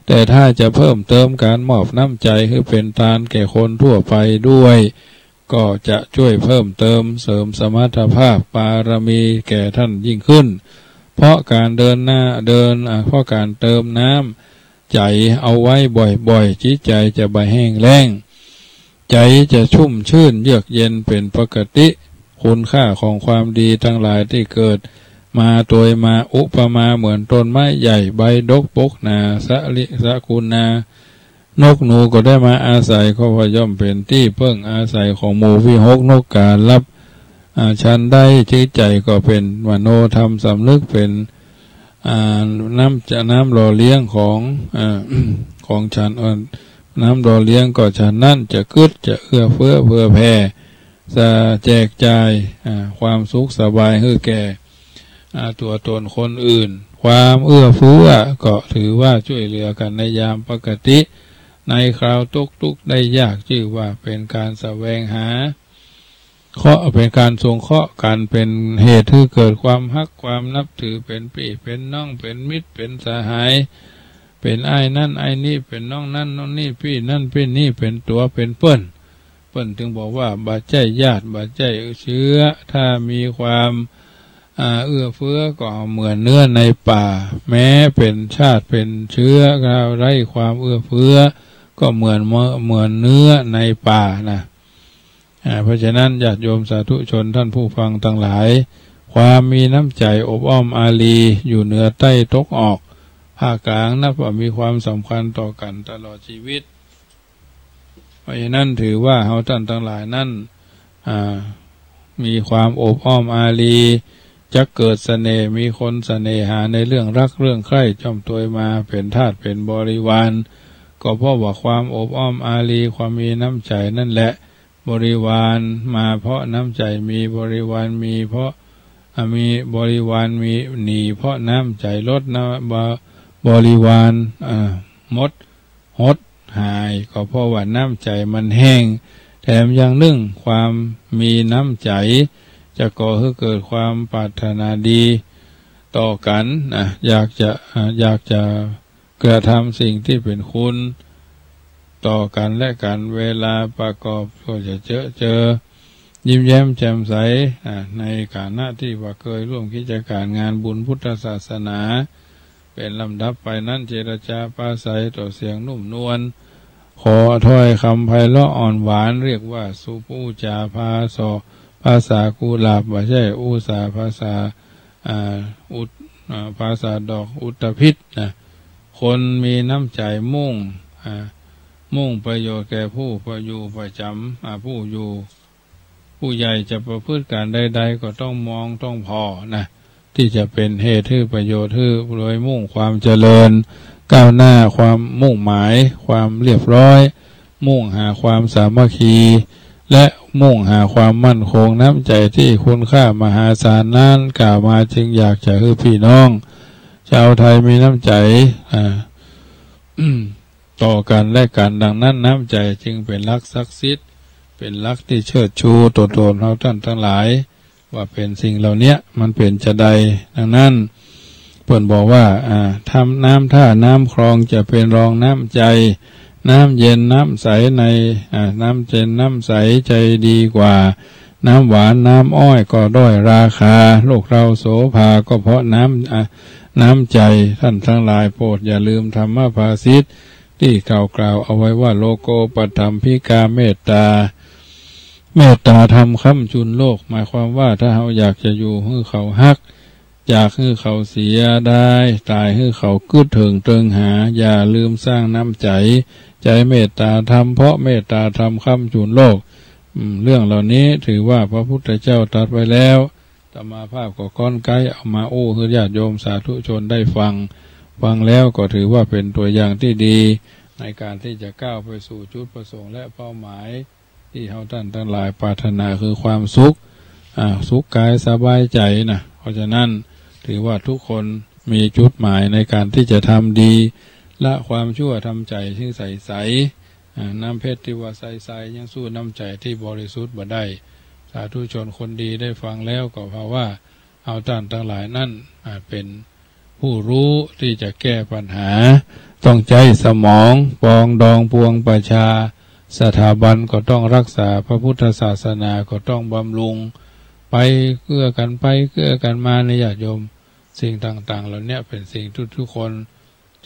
แต่ถ้าจะเพิ่มเติมการมอบน้ำใจให้เป็นทานแก่คนทั่วไปด้วยก็จะช่วยเพิ่มเติมเสริมสมรรถภาพบารมีแก่ท่านยิ่งขึ้นเพราะการเพราะการเติมน้ำใจเอาไว้บ่อยๆจิตใจจะไม่แห้งแล้งใจจะชุ่มชื่นเยือกเย็นเป็นปกติคุณค่าของความดีทั้งหลายที่เกิดมาโดยมาอุปมาเหมือนต้นไม้ใหญ่ใบดกปกหนาสะกุณานกหนูก็ได้มาอาศัยเขาว่าย่อมเป็นที่เพิ่งอาศัยของหมู่วิหกนกกาลับฉันได้จิตใจก็เป็นมโนธรรมสำนึกเป็นน้ำหล่อเลี้ยงของฉันน้ำหล่อเลี้ยงก็ฉันนั่นจะกึดจะเอื้อเฟื้อเผื่อแผ่จะแจกจ่ายความสุขสบายให้แก่ตัวตนคนอื่นความเอื้อเฟื้อก็ถือว่าช่วยเหลือกันในยามปกติ ในคราวตกทุกข์ได้ยากชื่อว่าเป็นการแสวงหาเคราะห์เป็นการสงเคราะห์กันเป็นเหตุที่เกิดความฮักความนับถือเป็นพี่เป็นน้องเป็นมิตรเป็นสหายเป็นไอ้นั่นไอ้นี่เป็นน้องนั่นน้องนี่พี่นั่นพี่นี่เป็นตัวเป็นเปิ้นถึงบอกว่าบาดใจญาติบาดใจเชื้อถ้ามีความเอื้อเฟื้อก็เหมือนเนื้อในป่าแม้เป็นชาติเป็นเชื้อไร้ความเอื้อเฟื้อก็เหมือนเนื้อในป่านะเพราะฉะนั้นญาติโยมสาธุชนท่านผู้ฟังทั้งหลายความมีน้ำใจอบอ้อมอารีอยู่เหนือใต้ตกออกภาคกลางนับว่ามีความสำคัญต่อกันตลอดชีวิตเพราะฉะนั้นถือว่าเฮาท่านทั้งหลายนั้นมีความอบอ้อมอารีจะเกิดเสน่ห์มีคนเสน่หาในเรื่องรักเรื่องใคร่จ้อมตัวมาเป็นทาสเป็นบริวารก็เพราะว่าความอบอ้อมอารีความมีน้ำใจนั่นแหละบริวารมาเพราะน้ำใจมีบริวารมีเพราะมีบริวารมีหนีเพราะน้ำใจลดนะบริวารหดหายก็เพราะว่าน้ำใจมันแห้งแถมยังนึ่งความมีน้ำใจจะก่อให้เกิดความปรารถนาดีต่อกันอยากจะกระทำสิ่งที่เป็นคุณต่อกันและกันเวลาประกอบก็จะเจอยิ้มแย้มแจ่มใสในฐานะที่ว่าเคยร่วมกิจการงานบุญพุทธศาสนาเป็นลำดับไปนั้นเจรจาปราศัยต่อเสียงนุ่มนวลขอถ้อยคำไพเราะอ่อนหวานเรียกว่าสุปูจาภาษาภาษากุหลาบไม่ใช่อุสาภาษาภาษาดอกอุตภิษนะคนมีน้ำใจมุ่งประโยชน์แก่ผู้ประอยู่ประจำผู้ใหญ่จะประพฤติการใดๆก็ต้องมองต้องพอนะที่จะเป็นเหตุให้ประโยชน์ให้โดยมุ่งความเจริญก้าวหน้าความมุ่งหมายความเรียบร้อยมุ่งหาความสามัคคีและมุ่งหาความมั่นคงน้ำใจที่คุณค่ามหาศาลนั้นกล่าวมาจึงอยากจะให้พี่น้องชาวไทยมีน้ำใจต่อกันและกันดังนั้นน้ำใจจึงเป็นลักษณ์ศักดิ์สิทธิ์เป็นลักษณ์ที่เชิดชูตัวตนเราท่านทั้งหลายว่าเป็นสิ่งเหล่านี้มันเป็นจะใดดังนั้นเพิ่นบอกว่าทำน้ำท่าน้ำคลองจะเป็นรองน้ำใจน้ำเย็นน้ำใสในน้ำเย็นน้ำใสใจดีกว่าน้ำหวานน้ำอ้อยก็ด้อยราคาโลกเราโสภาก็เพราะน้ำใจท่านทั้งหลายโปรดอย่าลืมธรรมภาษิตที่กล่าวเอาไว้ว่าโลโกปถัมภิกาเมตตาทำค้ำจุนโลกหมายความว่าถ้าเราอยากจะอยู่ให้เขาฮักอยากให้เขาเสียได้ตายให้เขากึดถึงเติงหาอย่าลืมสร้างน้ำใจเมตตาธรรมเพราะเมตตาธรรมค้ำจุนโลกเรื่องเหล่านี้ถือว่าพระพุทธเจ้าตรัสไว้แล้วธรรมาภาพก็ก้อนไกลเอามาให้ญาติโยมสาธุชนได้ฟังแล้วก็ถือว่าเป็นตัวอย่างที่ดีในการที่จะก้าวไปสู่จุดประสงค์และเป้าหมายที่เราท่านทั้งหลายปรารถนาคือความสุขกายสบายใจนะเพราะฉะนั้นถือว่าทุกคนมีจุดหมายในการที่จะทำดีละความชั่วทำใจที่ใสน้ำเพชรที่ว่าใสยังสู้น้ำใจที่บริสุทธิ์บ่ได้สาธุชนคนดีได้ฟังแล้วก็เพราะว่าเอาท่านทั้งหลายนั่นเป็นผู้รู้ที่จะแก้ปัญหาต้องใจสมองปองดองปวงประชาสถาบันก็ต้องรักษาพระพุทธศาสนาก็ต้องบำรุงไปเกื้อกันมาในญาติโยมสิ่งต่างๆเหล่านี้เป็นสิ่งทุกคน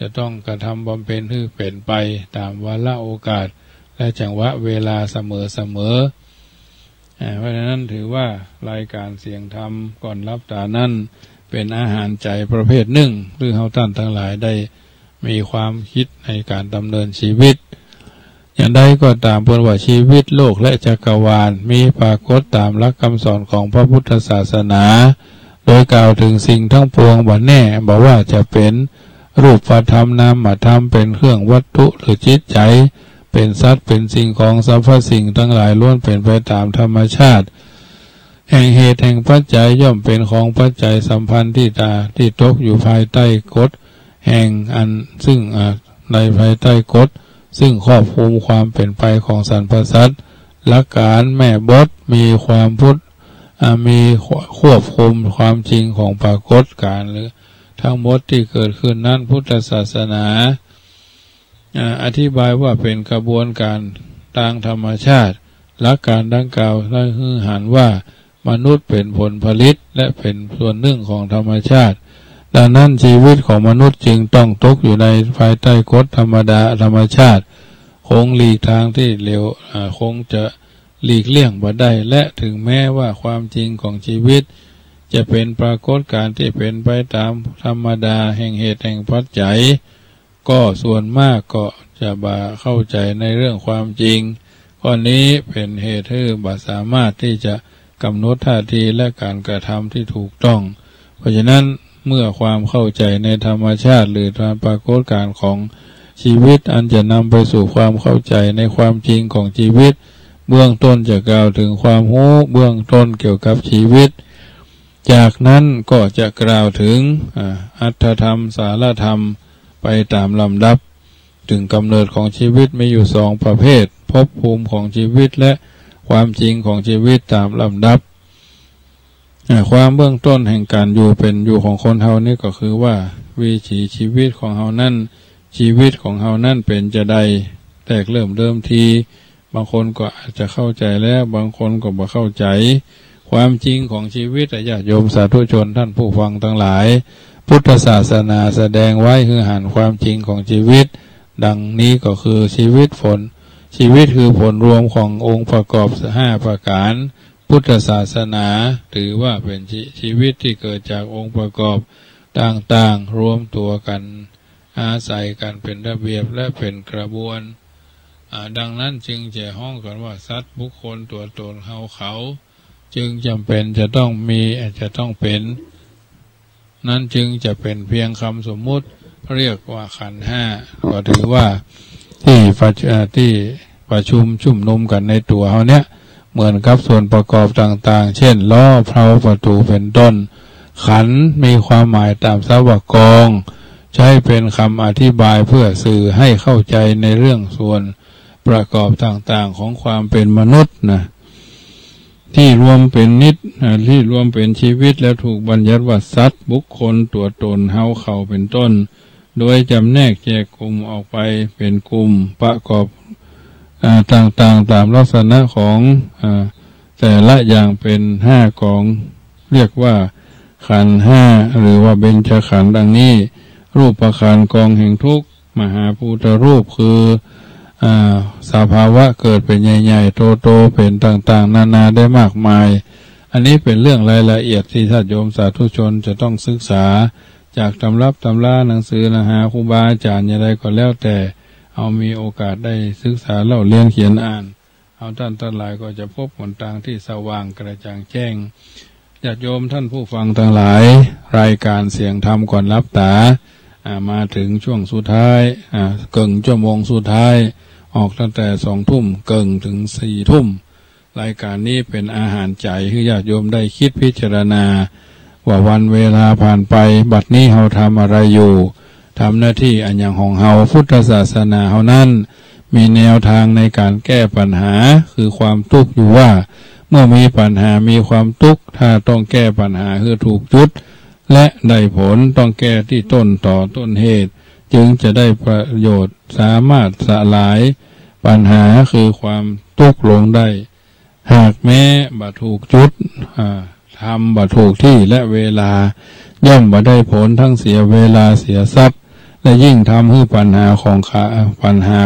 จะต้องกระทำบำเพ็ญให้เป็นไปตามวาระโอกาสและจังหวะเวลาเสมอเพราะฉะนั้นถือว่ารายการเสียงธรรมก่อนรับตานั้นเป็นอาหารใจประเภทหนึ่งหรือเฮาท่านทั้งหลายได้มีความคิดในการดำเนินชีวิตอย่างใดก็ตามเพื่อว่าชีวิตโลกและจักรวาลมีปรากฏตามหลักคำสอนของพระพุทธศาสนาโดยกล่าวถึงสิ่งทั้งปวงบ่แน่บอกว่าจะเป็นรูปธรรมนามธรรมเป็นเครื่องวัตถุหรือจิตใจเป็นสัตว์เป็นสิ่งของสรรพสิ่งทั้งหลายล้วนเป็นไปตามธรรมชาติแห่งเหตุแห่งปัจจัยย่อมเป็นของปัจจัยสัมพันธ์ที่ตกอยู่ภายใต้กฎแห่งอันซึ่งในภายใต้กฎ ซึ่งครอบคลุมความเป็นไปของสรรพสัตว์หลักการแม่บทมีความพุทธมีควบคุมความจริงของปรากฏการณ์หรือทั้งหมดที่เกิดขึ้นนั้นพุทธศาสนาอธิบายว่าเป็นกระบวนการทางธรรมชาติหลักการดังกล่าวได้คือหันว่ามนุษย์เป็นผลผลิตและเป็นส่วนหนึ่งของธรรมชาติดังนั้นชีวิตของมนุษย์จึงต้องตกอยู่ในภายใต้กฎธรรมดาธรรมชาติคงหลีกทางที่เร็วคงจะหลีกเลี่ยงบ่ได้และถึงแม้ว่าความจริงของชีวิตจะเป็นปรากฏการณ์ที่เป็นไปตามธรรมดาแห่งเหตุแห่งปัจจัยก็ส่วนมากก็จะบ่เข้าใจในเรื่องความจริงข้อนี้เป็นเหตุให้บ่สามารถที่จะกำหนดท่าทีและการกระทำที่ถูกต้องเพราะฉะนั้นเมื่อความเข้าใจในธรรมชาติหรือการปรากฏการณ์ของชีวิตอันจะนำไปสู่ความเข้าใจในความจริงของชีวิตเบื้องต้นจะกล่าวถึงความรู้เบื้องต้นเกี่ยวกับชีวิตจากนั้นก็จะกล่าวถึงอัตถธรรมสารธรรมไปตามลำดับถึงกำเนิดของชีวิตมีอยู่2ประเภทภพภูมิของชีวิตและความจริงของชีวิตตามลำดับความเบื้องต้นแห่งการอยู่เป็นอยู่ของคนเฮานี่ก็คือว่าวิถีชีวิตของเฮานั่นชีวิตของเฮานั่นเป็นจะใดแตกเริ่มทีบางคนก็อาจจะเข้าใจแล้วบางคนก็บ่เข้าใจความจริงของชีวิตญาติโยมสาธุชนท่านผู้ฟังทั้งหลายพุทธศาสนาแสดงไว้คือหันความจริงของชีวิตดังนี้ก็คือชีวิตคือผลรวมขององค์ประกอบ5ประการพุทธศาสนาถือว่าเป็นชีวิตที่เกิดจากองค์ประกอบต่างๆรวมตัวกันอาศัยกันเป็นระเบียบและเป็นกระบวนดังนั้นจึงจะห้องกันว่าสัตว์บุคคลตัวตนเขาจึงจำเป็นจะต้องมีจะต้องเป็นนั้นจึงจะเป็นเพียงคำสมมุติเรียกว่าขันธ์ห้าก็ถือว่าที่ประชุมชุมนุมกันในตัวเขาเนี้ยเหมือนกับส่วนประกอบต่างๆเช่นล้อเพลาประตูเป็นต้นขันธ์มีความหมายตามสาวกองใช้เป็นคำอธิบายเพื่อสื่อให้เข้าใจในเรื่องส่วนประกอบต่างๆของความเป็นมนุษย์นะที่รวมเป็นที่รวมเป็นชีวิตแล้วถูกบัญญัติว่าสัตว์บุคคลตัวตนเขาเป็นต้นโดยจำแนกแยกกลุ่มออกไปเป็นกลุ่มประกอบต่างๆตามลักษณะของแต่ละอย่างเป็น5กองเรียกว่าขันธ์5หรือว่าเบญจขันธ์ดังนี้รูปขันธ์กองแห่งทุกข์มหาภูตรูปคือสภาวะเกิดเป็นใหญ่ๆโตๆเป็นต่างๆนานาได้มากมายอันนี้เป็นเรื่องรายละเอียดที่ญาติโยมสาธุชนจะต้องศึกษาจากตำรับตำราหนังสือหาครูบาอาจารย์อย่างไรก็แล้วแต่เอามีโอกาสได้ศึกษาเล่าเรียนเขียนอ่านเอาท่านทั้งหลายก็จะพบหนทางที่สว่างกระจ่างแจ้งญาติโยมท่านผู้ฟังทั้งหลายรายการเสียงธรรมก่อนรับตามาถึงช่วงสุดท้ายเกินชั่วโมงสุดท้ายออกตั้งแต่20:00 นเกินถึง4:00 นรายการนี้เป็นอาหารใจให้ญาติโยมได้คิดพิจารณาว่าวันเวลาผ่านไปบัดนี้เฮาทำอะไรอยู่ทำหน้าที่อันอย่างของเฮาพุทธศาสนาเฮานั้นมีแนวทางในการแก้ปัญหาคือความทุกข์อยู่ว่าเมื่อมีปัญหามีความทุกข์ถ้าต้องแก้ปัญหาคือถูกจุดและได้ผลต้องแก้ที่ต้นต่อต้นเหตุจึงจะได้ประโยชน์สามารถสลายปัญหาคือความทุกข์ลงได้หากแม้บ่ถูกจุดทำบ่ถูกที่และเวลาย่อมบ่ได้ผลทั้งเสียเวลาเสียทรัพย์และยิ่งทำให้ปัญหาของปัญหา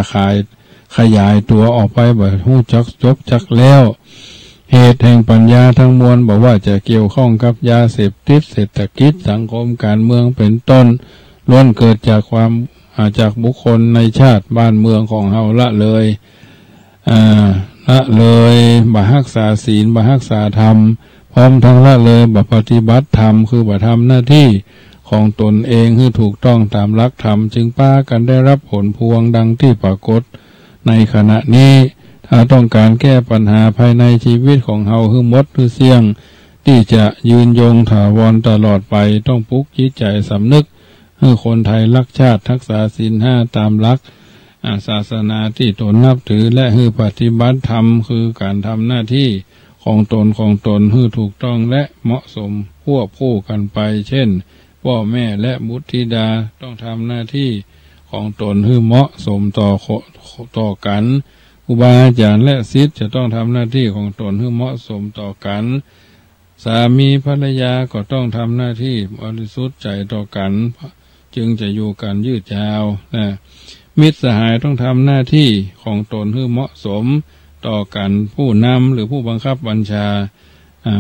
ขยายตัวออกไปบ่ฮู้จักจบจักแล้วเหตุแห่งปัญญาทั้งมวลบอกว่าจะเกี่ยวข้องกับยาเสพติดเศรษฐกิจสังคมการเมืองเป็นต้นล้วนเกิดจากความจากบุคคลในชาติบ้านเมืองของเฮาละเลยบ่รักษาศีลบ่รักษาธรรมพร้อมทั้งละเลยบ่ปฏิบัติธรรมคือบ่ทำหน้าที่ของตนเองให้ถูกต้องตามหลักธรรมจึงป้ากันได้รับผลพวงดังที่ปรากฏในขณะนี้ถ้าต้องการแก้ปัญหาภายในชีวิตของเฮาให้หมดเสี่ยงที่จะยืนยงถาวรตลอดไปต้องปลุกจิตใจสำนึกให้คนไทยรักชาติรักษาศีล5ตามหลัก ศาสนาที่ตนนับถือและฮือปฏิบัติธรรมคือการทำหน้าที่ของตนฮือถูกต้องและเหมาะสมควบคู่กันไปเช่นพ่อแม่และบุตรธิดาต้องทำหน้าที่ของตนฮือเหมาะสมต่อกันครูบาอาจารย์และศิษย์จะต้องทำหน้าที่ของตนฮือเหมาะสมต่อกันสามีภรรยาก็ต้องทำหน้าที่บริสุทธิ์ใจต่อกันจึงจะอยู่กันยืดยาวนะมิตรสหายต้องทำหน้าที่ของตนให้เหมาะสมต่อกันผู้นำหรือผู้บังคับบัญชา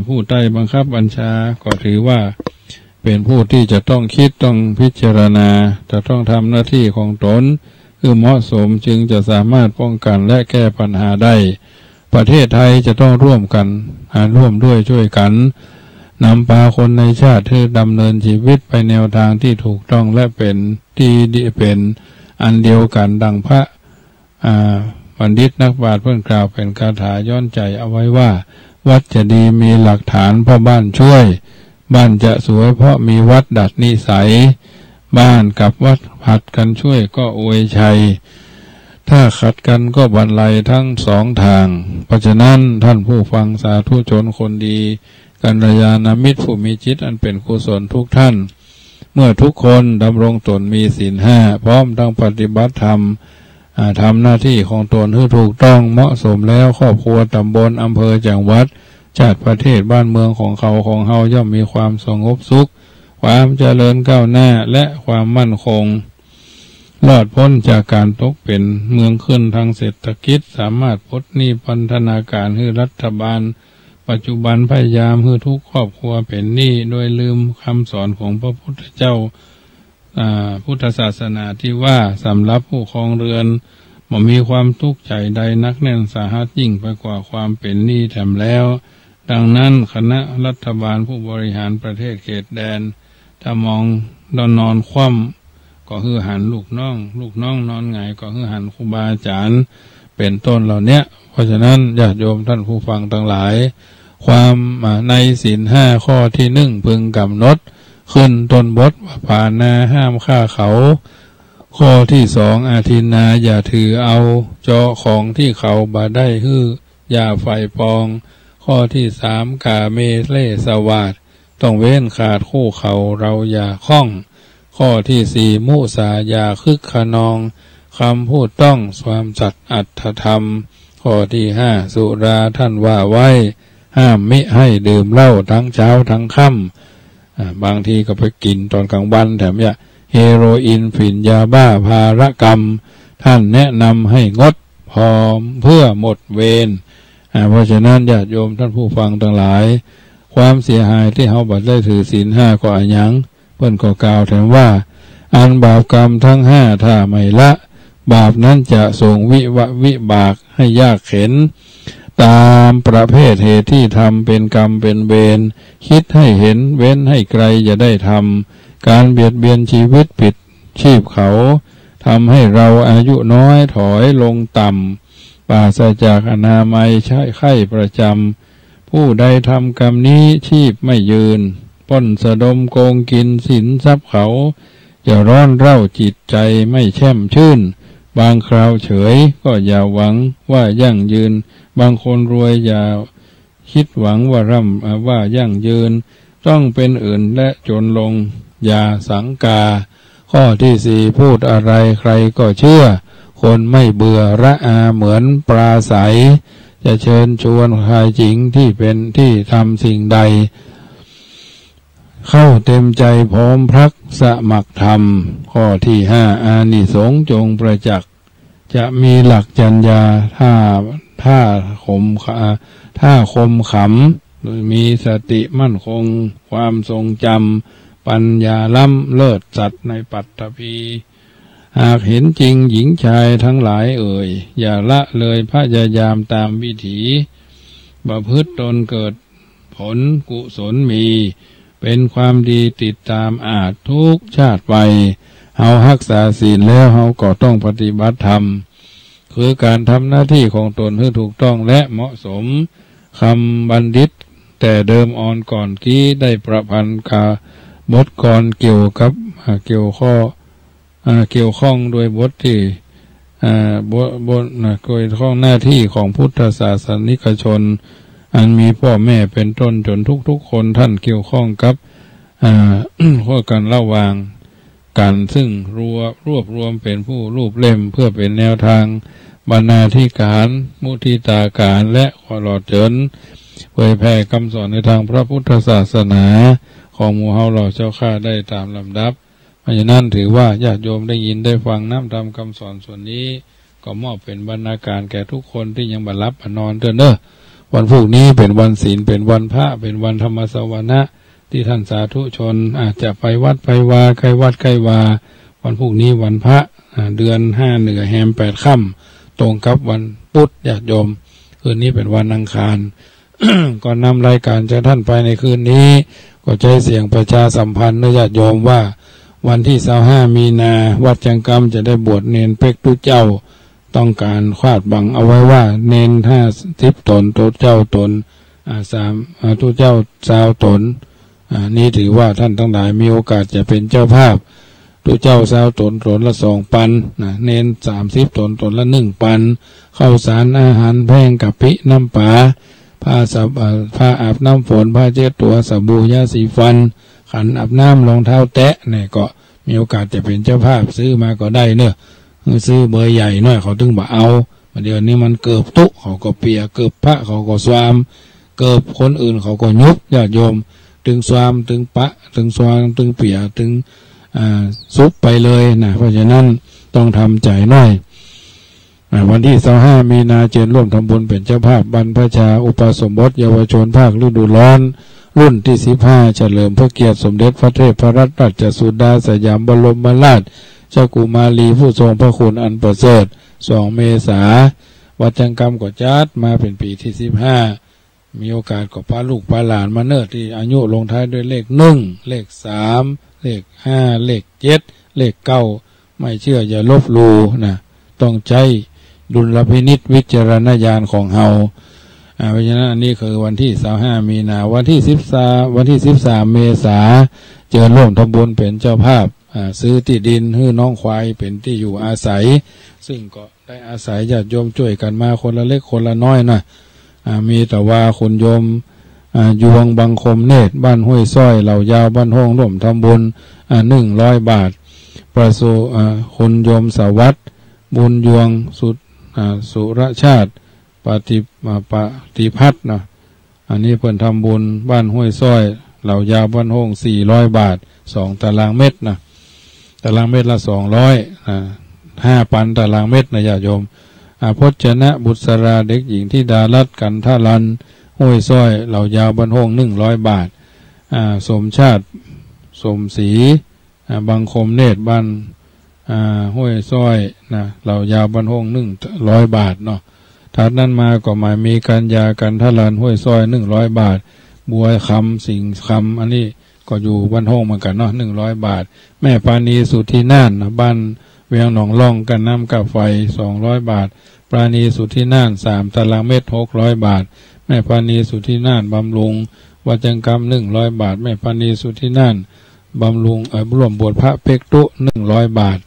ผู้ใต้บังคับบัญชาก็ถือว่าเป็นผู้ที่จะต้องคิดต้องพิจารณาจะต้องทำหน้าที่ของตนคือเหมาะสมจึงจะสามารถป้องกันและแก้ปัญหาได้ประเทศไทยจะต้องร่วมกันร่วมด้วยช่วยกันนำพาคนในชาติให้ดำเนินชีวิตไปแนวทางที่ถูกต้องและเป็นที่ดีเป็นอันเดียวกันดังพระบัณฑิตนักปราชญ์เพิ่นกล่าวเป็นคาถาย้อนใจเอาไว้ว่าวัดจะดีมีหลักฐานเพราะบ้านช่วยบ้านจะสวยเพราะมีวัดดัดนิสัยบ้านกับวัดผัดกันช่วยก็อวยชัยถ้าขัดกันก็บรรลัยทั้งสองทางเพราะฉะนั้นท่านผู้ฟังสาธุชนคนดีกัลยาณมิตรผู้มีจิตอันเป็นกุศลทุกท่านเมื่อทุกคนดำรงตนมีศีลห้าพร้อมทั้งปฏิบัติธรรมทำหน้าที่ของตนให้ถูกต้องเหมาะสมแล้วครอบครัวตำบลอำเภอจังหวัดชาติประเทศบ้านเมืองของเฮาย่อมมีความสงบสุขความเจริญก้าวหน้าและความมั่นคงรอดพ้นจากการตกเป็นเมืองขึ้นทางเศรษฐกิจสามารถปลดหนี้พันธนาการให้รัฐบาลปัจจุบันพยายามให้ทุกครอบครัวเป็นหนี้โดยลืมคำสอนของพระพุทธเจ้าพุทธศาสนาที่ว่าสำหรับผู้ครองเรือนบ่มีความทุกข์ใจใดนักแน่นสาหัสยิ่งไปกว่าความเป็นหนี้แถมแล้วดังนั้นคณะรัฐบาลผู้บริหารประเทศเขตแดนถ้ามองนอนคว่ำก็คือหันลูกน้องนอนหงายก็คือหันครูบาอาจารย์เป็นต้นเหล่านี้เพราะฉะนั้นญาติโยมท่านผู้ฟังทั้งหลายความในศีลห้าข้อที่หนึ่งพึงกำหนดขึ้นต้นบทว่าปานาห้ามฆ่าเขาข้อที่สองอาทินนาอย่าถือเอาเจาะของที่เขาบาได้ฮื้ออย่าไฟปองข้อที่สามกาเมเล่สวาดต้องเว้นขาดคู่เขาเราอย่าข้องข้อที่สี่มุสาอย่าคึกขนองคำพูดต้องความสัตย์อัตถธรรมข้อที่ห้าสุราท่านว่าไว้ห้ามมิให้ดื่มเหล้าทั้งเช้าทั้งค่ำบางทีก็ไปกินตอนกลางวันแถมเนี่ยเฮโรอีนฝิ่นยาบ้าภารกรรมท่านแนะนำให้งดพอมเพื่อหมดเวรเพราะฉะนั้นญาติโยมท่านผู้ฟังทั้งหลายความเสียหายที่เฮาบัดได้ถือศีลห้าก็อันยังเพิ่นก็กล่าวแถมว่าอันบาปกรรมทั้งห้าถ้าไม่ละบาปนั้นจะส่งวิบากให้ยากเข็นตามประเภทเหตุที่ทำเป็นกรรมเป็นเวรคิดให้เห็นเว้นให้ไกลจะได้ทำการเบียดเบียนชีวิตผิดชีพเขาทำให้เราอายุน้อยถอยลงต่ำปราศจากอนามัยใช้ไข้ประจำผู้ใดทำกรรมนี้ชีพไม่ยืนปล้นสะดมโกงกินสินทรัพย์เขาอย่าร้อนเร่าจิตใจไม่แช่มชื่นบางคราวเฉยก็อย่าหวังว่ายั่งยืนบางคนรวยอย่าคิดหวังว่าว่ายั่งยืนต้องเป็นอื่นและจนลงอย่าสังกาข้อที่สี่พูดอะไรใครก็เชื่อคนไม่เบื่อระอาเหมือนปราศัยจะเชิญชวนใครจริงที่เป็นที่ทำสิ่งใดเข้าเต็มใจพร้อมพรักสมัครธรรมข้อที่ห้าอานิสงส์จงประจักษ์จะมีหลักจัญญาถ้าคมขำโดยมีสติมั่นคงความทรงจำปัญญาล้ำเลิศสัตว์ในปัตตภีหากเห็นจริงหญิงชายทั้งหลายอย่าละเลยพยายามตามวิถีประพฤติตนเกิดผลกุศลมีเป็นความดีติดตามอาจทุกชาติไปเฮารักษาศีลแล้วเฮาก็ต้องปฏิบัติธรรมคือการทำหน้าที่ของตนให้ถูกต้องและเหมาะสมคำบัณฑิตแต่เดิมก่อนกี้ได้ประพันธ์บทกรเกี่ยวข้องโดยบทที่ บนโดยข้องหน้าที่ของพุทธศาสนิกชนอันมีพ่อแม่เป็นต้นจนทุกๆคนท่านเกี่ยวข้องกับข้อการระวางการซึ่งรวบรวมเป็นผู้รูปเล่มเพื่อเป็นแนวทางบรรณาธิการมุทิตาการและขอหลอดเจิญเผยแผ่คำสอนในทางพระพุทธศาสนาของหมู่เฮาเหล่าเจ้าข้าได้ตามลำดับเพราะฉะนั้นถือว่าญาติโยมได้ยินได้ฟังน้ำทำคำสอนส่วนนี้ก็มอบเป็นบรรณาการแก่ทุกคนที่ยังบัดรับนอนเด้อวันพรุ่งนี้เป็นวันศีลเป็นวันพระเป็นวันธรรมสวนะที่ท่านสาธุชนอาจจะไปวัดไปวาใครวัดใครวาวันพรุ่งนี้วันพระเดือน5เหนือแฮม8ค่ำตรงกับวันพุธญาติโยมคืนนี้เป็นวันอังคาร ก่อนนำรายการจากท่านไปในคืนนี้ก็ใช้เสียงประชาสัมพันธ์ญาติโยมว่าวันที่25มีนาวัดจังกำจะได้บวชเนนเป็กตุเจ้าต้องการคาดบังเอาไว้ว่าเนน50 ตนตุเจ้าตนตุเจ้า20 ตนนี้ถือว่าท่านทั้งหลายมีโอกาสจะเป็นเจ้าภาพตุเจ้า20 ตนตนละ2 ปันเนน30 ตนตนละ1 ปันข้าวสารอาหารแพงกะปิน้ำปลาผ้าอาบน้ำฝนผ้าเช็ดตัวสบู่ยาสีฟันขันอาบน้ำรองเท้าแตะเนี่ยก็มีโอกาสจะเป็นเจ้าภาพซื้อมาก็ได้เนอะซื้อเบอร์ใหญ่หน่อยเขาถึงบ่เอาเดี๋ยวนี้มันเกือบตุเขาก็เปียเกือบพระเขาก็สวามเกือบคนอื่นเขาก็ยุบญาติโยมถึงสวามถึงปะถึงสวามถึงเปียถึงซุปไปเลยนะเพราะฉะนั้นต้องทำใจหน่อยวันที่25มีนาเจนร่วมทำบุญเป็นเจ้าภาพบรรพชาอุปสมบทเยาวชนภาคฤดูร้อนรุ่นที่15เฉลิมพระเกียรติสมเด็จพระเทพรัตนราชสุดาสยามบรมราชเจ้ากุมารีผู้ทรงพระคุณอันประเสริฐ2 เมษายนวัดจังกำก็จัดมาเป็นปีที่15มีโอกาสก็พาลูกพาหลานมาเนิ่นที่อายุลงท้ายด้วยเลข1เลข3เลข5เลข7เลข9ไม่เชื่ออย่าลบหลู่นะต้องใจดุลพินิจวิจารณญาณของเฮาเพราะฉะนั้นอันนี้คือวันที่25มีนาวันที่13เมษายนเจริญร่วมทำบุญเป็นเจ้าภาพซื้อที่ดินให้น้องควายเป็นที่อยู่อาศัยซึ่งก็ได้อาศัยญาติโยมช่วยกันมาคนละเล็กคนละน้อยนะมีแต่ว่าคุณโยมยวงบังคมเนตรบ้านห้วยซ้อยเหล่ายาวบ้านห้องร่วมทำบุญ100 บาทประสูคุณโยมสวัสดิ์บุญยวงสุรชาติปฏิพัฒน์นะอันนี้เพิ่นทำบุญบ้านห้วยซ้อยเหล่ายาวบ้านห้อง400 บาท2 ตารางเมตรนะตารางเมตรละ200 5 ปันตารางเมตรนะญาติโยมพจนะบุษราเด็กหญิงที่ดารัตกันท่าลันห้วยซ้อยเหล่ายาวบ้านห้อง100 บาทสมชาติสมศรีบังคมเนตรบ้านห้วยซ้อยนะเหล่ายาวบ้านห้อง100 บาทเนาะถัดนั้นมาก็หมายมีกันยากันท่าลันห้วยซ้อย100 บาทบัวคำสิงคำอันนี้ก็อยู่บ้านห้องเหมือนกันเนาะ100 บาทแม่ปานีสุธิน่านนะบ้านเวียงหนองล่องกันน้ำกับไฟ200 บาทปราณีสุธิน่าน3 ตารางเมตร600 บาทแม่ปานีสุธิน่านบำรุงวัดจังกำ100 บาทแม่ปานีสุธิน่านบำรุงร่วมบวชพระเพ็กตุ100 บาท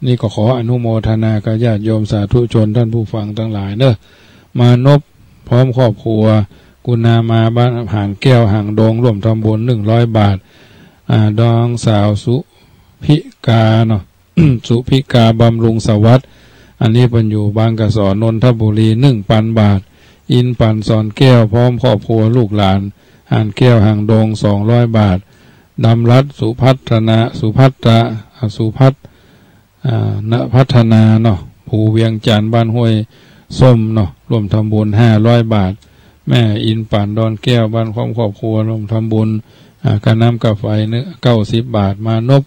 นี่ก็ขออนุโมทนากับญาติโยมสาธุชนท่านผู้ฟังทั้งหลายเนอะมานพพร้อมครอบครัวกุณามาบ้านห่างแก้วห่างดงร่วมทำบุญ100 บาทดองสาวสุพิกาเนาะ สุพิกาบำรุงสวัสดิ์อันนี้เป็นอยู่บางกระสอนนนทบุรี1,000 บาทอินปันสอนแก้วพร้อมครอบครัวลูกหลานห่างแก้วห่างดง200 บาทดำรัตสุพัฒนาสุพัฒณพัฒนาเนาะภูเวียงจันทร์บ้านห้วยส้มเนาะร่วมทำบุญ500 บาทแม่อินป่านดอนแก้วบ้านครอบครัวร่วมทำบุญการน้ำกับไฟ90 บาทมานพ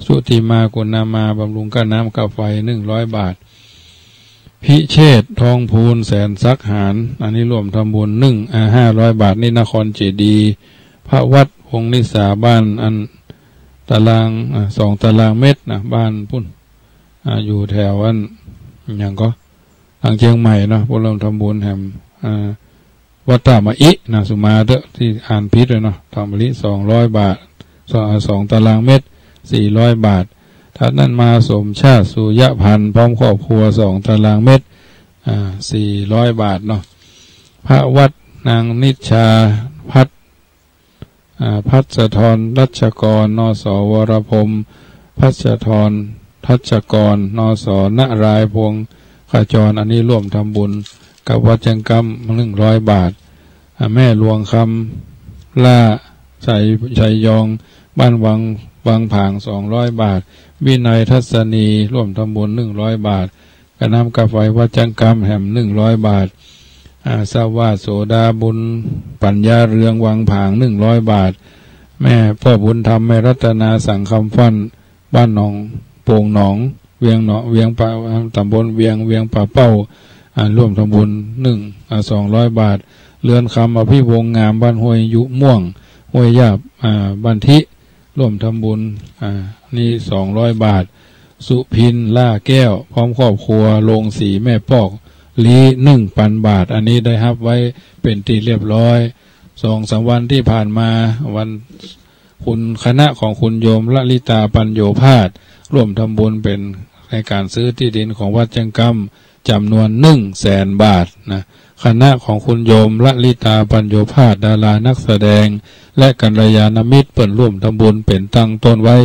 สุติมากุณามาบำรุงการน้ำกับไฟ100 บาทพิเชษทองพูนแสนซักหารอันนี้ร่วมทำบุญ500 บาทนี่นครเจดีย์พระวัดพงนิสาบ้านอันตาราง2 ตารางเมตรนะบ้านพุ่นอยู่แถวอันอย่างก็ทางเชียงใหม่เนาะพวกเราทำบุญแหมวัดตามาอินะสุมาเตอที่อ่านพิษเลยเนาะทำบริ200 บาท2 ตารางเมตร400 บาทท ถัดนั้นมาสมชาติสุยพันธ์พร้อมครอบครัว2 ตารางเมตร400 บาทเนาะพระวัดนางนิชาพัชธรรัชกรนสวรพรหมพัชธรทัชกรนสนรายพงศ์ขจรอันนี้ร่วมทำบุญกับวัดจังกำ100 บาทแม่หลวงคำล่าชัยยองบ้านวังผาง200 บาทวินัยทัศนีร่วมทำบุญ100 บาทกระนำกาไฟวัดจังกำแห่ม100 บาทสาวาโสดาบุญปัญญาเรืองวังผาง100 บาทแม่พ่อบุญธรรมแม่รัตนาสังคำฟันบ้านหนองโป่งหนองเวียงป่าตำบลเวียงป่าเป้าร่วมทำบุญ200 บาทเรือนคำอภิวงงามบ้านห้วยยุม่วงห้วยยาบบ้านทิร่วมทำบุญนี่200 บาทสุพินล่าแก้วพร้อมครอบครัวโรงสีแม่ปอกลี1,000 บาทอันนี้ได้รับไว้เป็นที่เรียบร้อย2-3 วันที่ผ่านมาวันคุณคณะของคุณโยมละลิตาปัญโยภาสร่วมทำบุญเป็นในการซื้อที่ดินของวัดจังกำจำนวน100,000 บาทนะคณะของคุณโยมละลิตาปัญโยภาสดารานักแสดงและกัลยาณมิตรเปิดร่วมทำบุญเป็นตั้งต้นไว้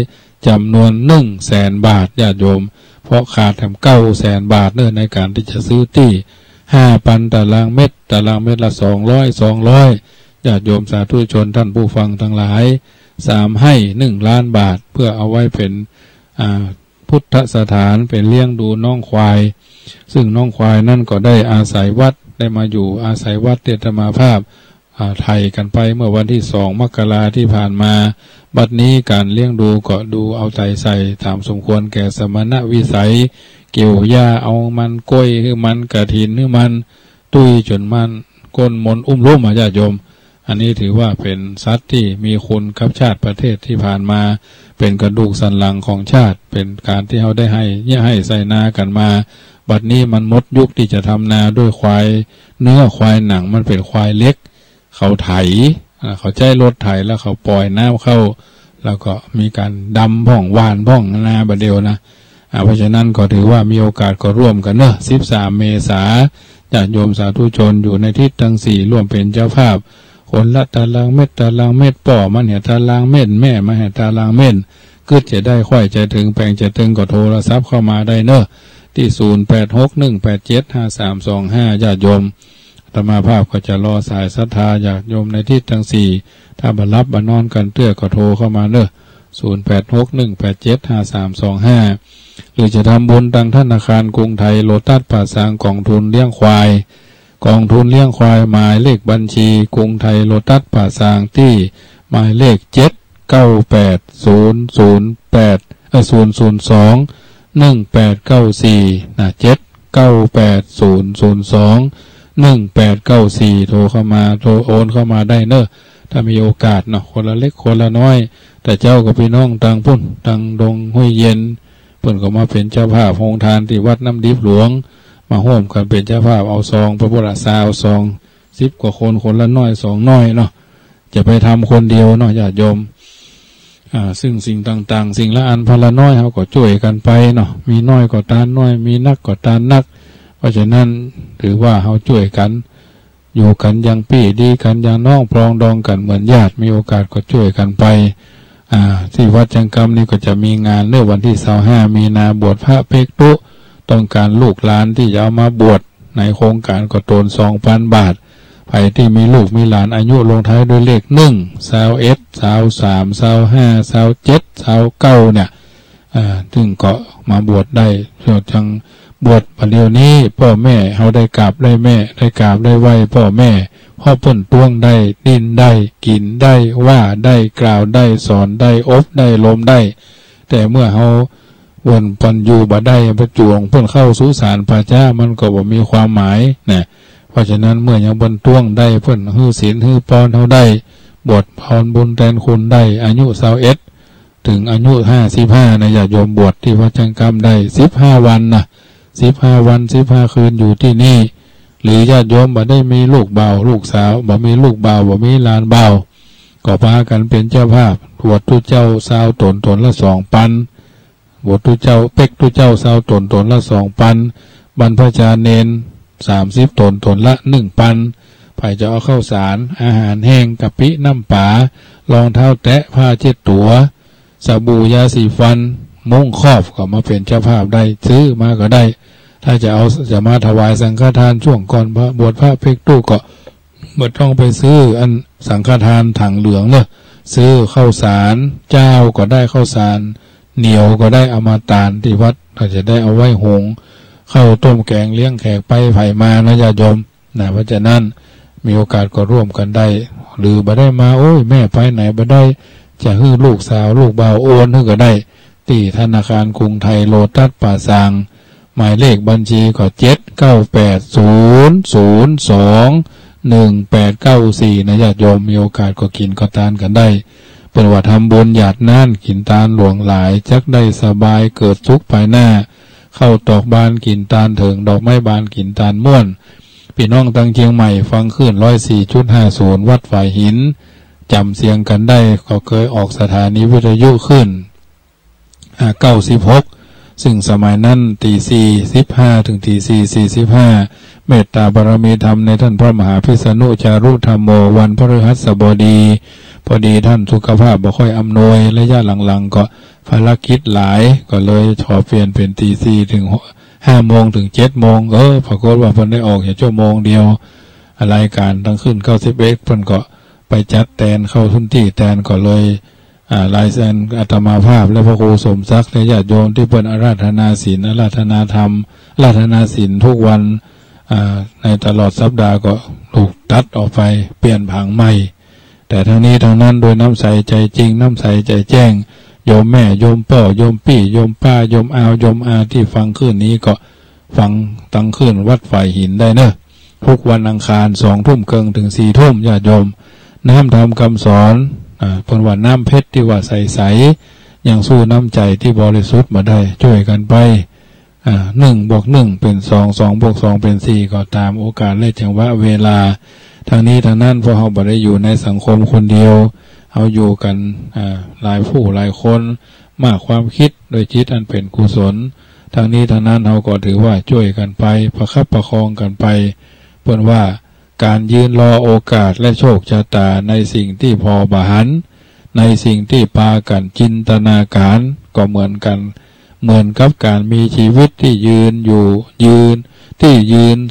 จำนวน100,000 บาทญาติโยมเพราะขาดแถม900,000 บาทเนื่องในการที่จะซื้อที่ 5,000 ตารางเมตรละ200ญาติโยมสาธุชนท่านผู้ฟังทั้งหลายให้1 ล้านบาทเพื่อเอาไว้เป็นพุทธสถานเป็นเลี้ยงดูน้องควายซึ่งน้องควายนั่นก็ได้อาศัยวัดได้มาอยู่อาศัยวัดเตตมาภาพไทยกันไปเมื่อวันที่2 มกราที่ผ่านมาบัดนี้การเลี้ยงดูก็ดูเอาใจใส่ตามสมควรแก่สมณวิสัยเกี่ยวหญ้าเอามันกล้วยคือมันกระถินคือมันตุ้ยจนมันก้นมนอุ้มลุ่มญาติโยมอันนี้ถือว่าเป็นสัตว์ที่มีคุณกับชาติประเทศที่ผ่านมาเป็นกระดูกสันหลังของชาติเป็นการที่เขาได้ให้ใส่นากันมาบัดนี้มันหมดยุคที่จะทำนาด้วยควายเนื้อควายหนังมันเป็นควายเล็กเขาไถเขาใช้รถไถแล้วเขาปล่อยน้ำเข้าแล้วก็มีการดำพ่องวานพ่องนาบดเดียวนะเพราะฉะนั้นก็ถือว่ามีโอกาสก็ร่วมกันเนอะ13 เมษายนญาติโยมสาธุชนอยู่ในทิศทั้ง4ร่วมเป็นเจ้าภาพคนละตารางเม็ดป่อมันเห็นตารางเม็ดแม่มาเห็นตารางเม็ดก็จะได้ค่อยใจถึงแปลงจะถึงก็โทรศัพท์เข้ามาได้เนอะที่0861875325ญาติโยมอาตมาภาพก็จะรอสายศรัทธาญาติโยมในทิศทั้ง4ถ้าบัดรับบนอนกันเตื้อก็โทรเข้ามาเนอะ0861875325หรือจะทำบุญทางธนาคารกรุงไทยโลตัสป่าซางกองทุนเลี้ยงควายกองทุนเลี้ยงควายหมายเลขบัญชีกรุงไทยโลตัสป่าซางที่หมายเลข7980020021894นะ7980020021894โทรเข้ามาโทรโอนเข้ามาได้เนอะถ้ามีโอกาสเนาะคนละเล็กคนละน้อยแต่เจ้ากับพี่น้องต่างพุ่นต่างดงห้วยเย็นเพิ่นก็มาเป็นเจ้าภาพโรงทานที่วัดน้ำดิบหลวงมาร่วมกันเป็นเจ้าภาพเอาซองพระพุทธศาสนาซอง10 กว่าคนละน้อย2 น้อยเนาะจะไปทำคนเดียวเนาะญาติโยมซึ่งสิ่งต่างๆสิ่งละอันพละน้อยเขาก็ช่วยกันไปเนาะมีน้อยก็ตานน้อยมีนักก็ตานนักเพราะฉะนั้นถือว่าเขาช่วยกันอยู่กันอย่างพี่ดีกันอย่างน้องปรองดองกันเหมือนญาติมีโอกาสก็ช่วยกันไปที่วัดจังกำนี่ก็จะมีงานเมื่อวันที่25 มีนาบวชพระเพกตุต้องการลูกหลานที่จะเอามาบวชในโครงการก็โตน 2,000 บาทใครที่มีลูกมีหลานอายุลงท้ายด้วยเลข1 21 23 25 27 29เนี่ยถึงก็มาบวชได้ส่วนจังบวชประเดี๋ยวนี้พ่อแม่เขาได้กราบได้แม่ได้กราบได้ไหวพ่อแม่พ่อเพิ่นต้วงได้ดิ้นได้กินได้ว่าได้กล่าวได้สอนได้อบได้ลมได้แต่เมื่อเขาวนปันอยู่บ่ได้ประจวงเพิ่นเข้าสู่ศาลพระเจ้ามันก็บ่มีความหมายนะเพราะฉะนั้นเมื่อยังบนต้วงได้เพิ่นฮื้อศีลฮื้อปอนเขาได้บวชพรบุญแทนคุณได้อายุ21ถึงอายุ55นะญาติโยมบวชที่วัดจังกำได้15 วันนะ15 วัน15 คืนอยู่ที่นี่หรือญาติโยมบ่ได้มีลูกเบาลูกสาวบ่มีลูกเบาบ่มีหลานเบาก็พากันเป็นเจ้าภาพตรวจทุเจ้าสาวตนละ2,000 บทตุเจ้าเป็กตุเจ้า20 ตนละ2 ปันบรรพชาเนน30 ตนละ1 ปันไผ่จะเอาข้าวสารอาหารแห้งกะปิน้ำปลารองเท้าแตะผ้าเช็ดตัวสบู่ยาสีฟันมุ้งครอบก็มาเป็นเจ้าภาพได้ซื้อมาก็ได้ถ้าจะมาถวายสังฆทานช่วงก่อนพระบวชพระเป็กตุก็เมื่อต้องไปซื้ออันสังฆทานถังเหลืองเนอะซื้อข้าวสารเจ้าก็ได้ข้าวสารเหนียวก็ได้เอามาตานที่วัดเราจะได้เอาไว้หุงข้าวต้มแกงเลี้ยงแขกไปไผ่มานะญาติโยมนะเพราะฉะนั้นมีโอกาสก็ร่วมกันได้หรือบ่ได้มาโอ้ยแม่ไปไหนบ่ได้จะฮื้อลูกสาวลูกบ่าวโอนฮื้อก็ได้ที่ธนาคารกรุงไทยโลตัสป่าซางหมายเลขบัญชีก็79800211894นะญาติโยมมีโอกาสก็กินก็ทานกันได้เป็นว่าทำบุญหยาดน่านกินตาลหลวงหลายจักได้สบายเกิดทุกข์ภายหน้าเข้าตอกบานกินตาลเถิงดอกไม้บานกินตาลม่วนพี่น้องตั้งเชียงใหม่ฟังขึ้น 104.50 วัดฝ่ายหินจำเสียงกันได้ก็เคยออกสถานีวิทยุขึ้น96ซึ่งสมัยนั้น4:15 ถึง4:45เมตตาบารมีธรรมในท่านพระมหาพิษณุจารุธรรมโมวันพฤหัสบดีพอดีท่านสุขภาพบ่ค่อยอำนวยระยะหลังๆก็ภารกิจหลายก็เลยขอเปลี่ยนเป็น4:00 ถึง5 โมงถึง7 โมงปรากฏว่าเพิ่นได้ออกแค่ชั่วโมงเดียวรายการทั้งขึ้น91เพิ่นก็ไปจัดแตนเข้าทุนที่แตนก็เลยลายเซ็นอาตมาภาพและพระครูสมศักดิ์และญาติโยมที่เพิ่นอาราธนาศีลอาราธนาธรรมอาราธนาศีลทุกวันในตลอดสัปดาห์ก็ถูกตัดออกไปเปลี่ยนผังใหม่แต่ทั้งนี้ทั้งนั้นโดยน้ำใสใจจริงน้ำใสใจแจ้งโยมแม่โยมพ่อโยมพี่โยมป้าโยมอาวโยมอาที่ฟังขึ้นนี้ก็ฟังตั้งขึ้นวัดฝ่ายหินได้เนอะทุกวันอังคาร20:30 ถึง 4:00 ญาติโยมน้ำธรรมคำสอนเพิ่นว่าน้ำเพชรที่ว่าใสๆยังสู้น้ำใจที่บริสุทธิ์มาได้ช่วยกันไป1+1 เป็น2 2+2 เป็น4ก็ตามโอกาสและจังหวะเวลาทางนี้ทางนั้นเพราะเราบ่ได้อยู่ในสังคมคนเดียวเราอยู่กันหลายผู้หลายคนมากความคิดโดยจิตอันเป็นกุศลทางนี้ทางนั้นเราก็ถือว่าช่วยกันไปประคับประคองกันไปเพิ่นว่าการยืนรอโอกาสและโชคชะตาในสิ่งที่พอบาหันในสิ่งที่พากันจินตนาการก็เหมือนกันเหมือนกับการมีชีวิตที่ยืน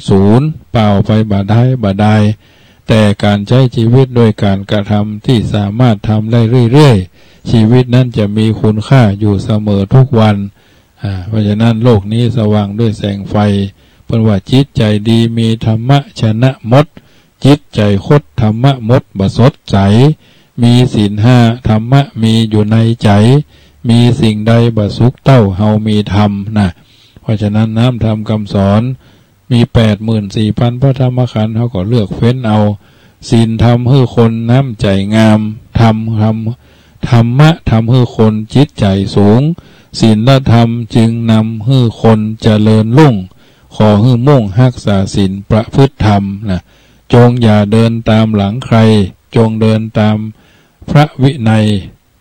ศูนย์เปล่าไปบ่ได้แต่การใช้ชีวิตโดยการกระทำที่สามารถทำได้เรื่อยๆชีวิตนั้นจะมีคุณค่าอยู่เสมอทุกวันเพราะฉะนั้นโลกนี้สว่างด้วยแสงไฟเพราะว่าจิตใจดีมีธรรมะชนะมดจิตใจคดธรรมะมดบสดใสมีศีล5ธรรมะมีอยู่ในใจมีสิ่งใดบสุขเต้าเฮามีธรรมนะเพราะฉะนั้นน้ำธรรมคำสอนมี 84,000 พระธรรมขันธ์เขาก็เลือกเฟ้นเอาศีลธรรมให้คนน้ำใจงามธรรมะทำให้คนจิตใจสูงศีลธรรมจึงนำให้คนเจริญรุ่งขอให้มุ่งรักษาศีลประพฤติธรรมนะจงอย่าเดินตามหลังใครจงเดินตามพระวินัย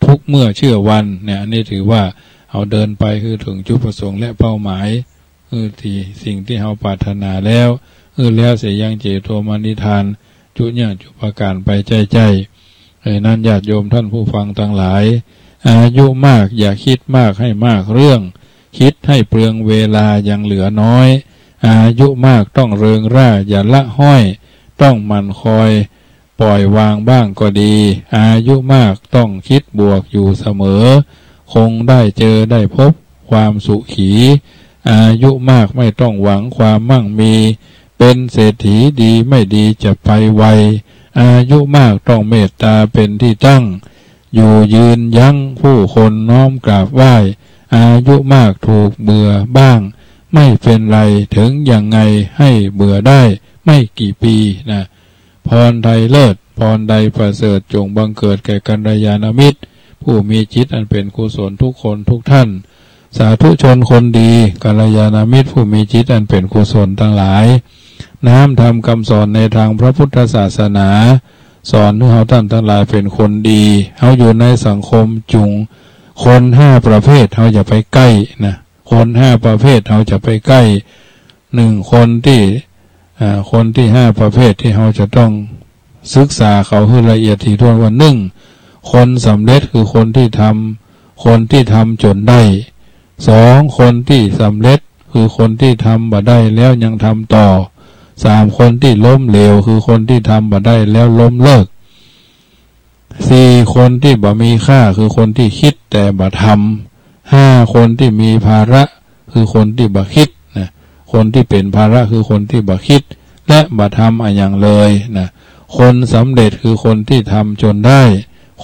ทุกเมื่อเชื่อวันเนี่ยนี่ถือว่าเอาเดินไปคือถึงจุดประสงค์และเป้าหมายคือที่สิ่งที่เราปรารถนาแล้วแล้วเสียยังเจโตมานิทานจุเนี่ยจุประการไปใจนั่นญาติโยมท่านผู้ฟังทั้งหลายอายุมากอย่าคิดมากให้มากเรื่องคิดให้เปลืองเวลายังเหลือน้อยอายุมากต้องเริงร่าอย่าละห้อยต้องหมั่นคอยปล่อยวางบ้างก็ดีอายุมากต้องคิดบวกอยู่เสมอคงได้เจอได้พบความสุขีอายุมากไม่ต้องหวังความมั่งมีเป็นเศรษฐีดีไม่ดีจะไปไวอายุมากต้องเมตตาเป็นที่ตั้งอยู่ยืนยั้งผู้คนน้อมกราบไหว้อายุมากถูกเบื่อบ้างไม่เป็นไรถึงยังไงให้เบื่อได้ไม่กี่ปีนะพรไทยเลิศพรใดประเสริฐจงบังเกิดแก่กัลยาณมิตรผู้มีจิตอันเป็นกุศลทุกคนทุกท่านสาธุชนคนดีกัลยาณมิตรผู้มีจิตอันเป็นกุศลทั้งหลายน้ำธรรมคำสอนในทางพระพุทธศาสนาสอนให้เราท่านทั้งหลายเป็นคนดีเราอยู่ในสังคม คน5ประเภทเราจะไปใกล้นะคน5ประเภทเราจะไปใกล้คนที่5ประเภทที่เราจะต้องศึกษาเขาให้ละเอียดถี่ถ้วนว่าคนสำเร็จคือคนที่ทำจนได้คนที่สำเร็จคือคนที่ทำบ่ได้แล้วยังทำต่อคนที่ล้มเหลวคือคนที่ทำบ่ได้แล้วล้มเลิกคนที่บ่มีค่าคือคนที่คิดแต่บ่ทำคนที่มีภาระคือคนที่บ่คิดนะคนที่เป็นภาระคือคนที่บ่คิดและบ่ทำอย่างเลยนะคนสำเร็จคือคนที่ทำจนได้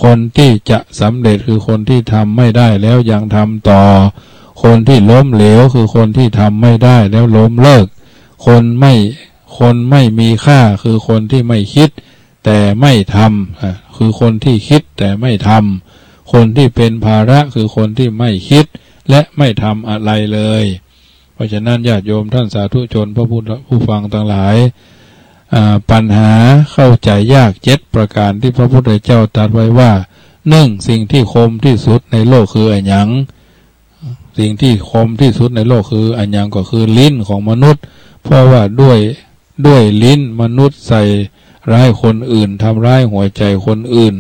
คนที่จะสำเร็จคือคนที่ทำไม่ได้แล้วยังทำต่อคนที่ล้มเหลวคือคนที่ทำไม่ได้แล้วล้มเลิกคนไม่มีค่าคือคนที่ไม่คิดแต่ไม่ทำคือคนที่คิดแต่ไม่ทำคนที่เป็นภาระคือคนที่ไม่คิดและไม่ทำอะไรเลยเพราะฉะนั้นญาติโยมท่านสาธุชนผู้ฟังทั้งหลายปัญหาเข้าใจยาก7ประการที่พระพุทธเจ้าตรัสไว้ว่าสิ่งที่คมที่สุดในโลกคืออันหยังสิ่งที่คมที่สุดในโลกคืออันหยังก็คือลิ้นของมนุษย์เพราะว่าด้วยลิ้นมนุษย์ใส่ร้ายคนอื่นทำร้ายหัวใจคนอื่น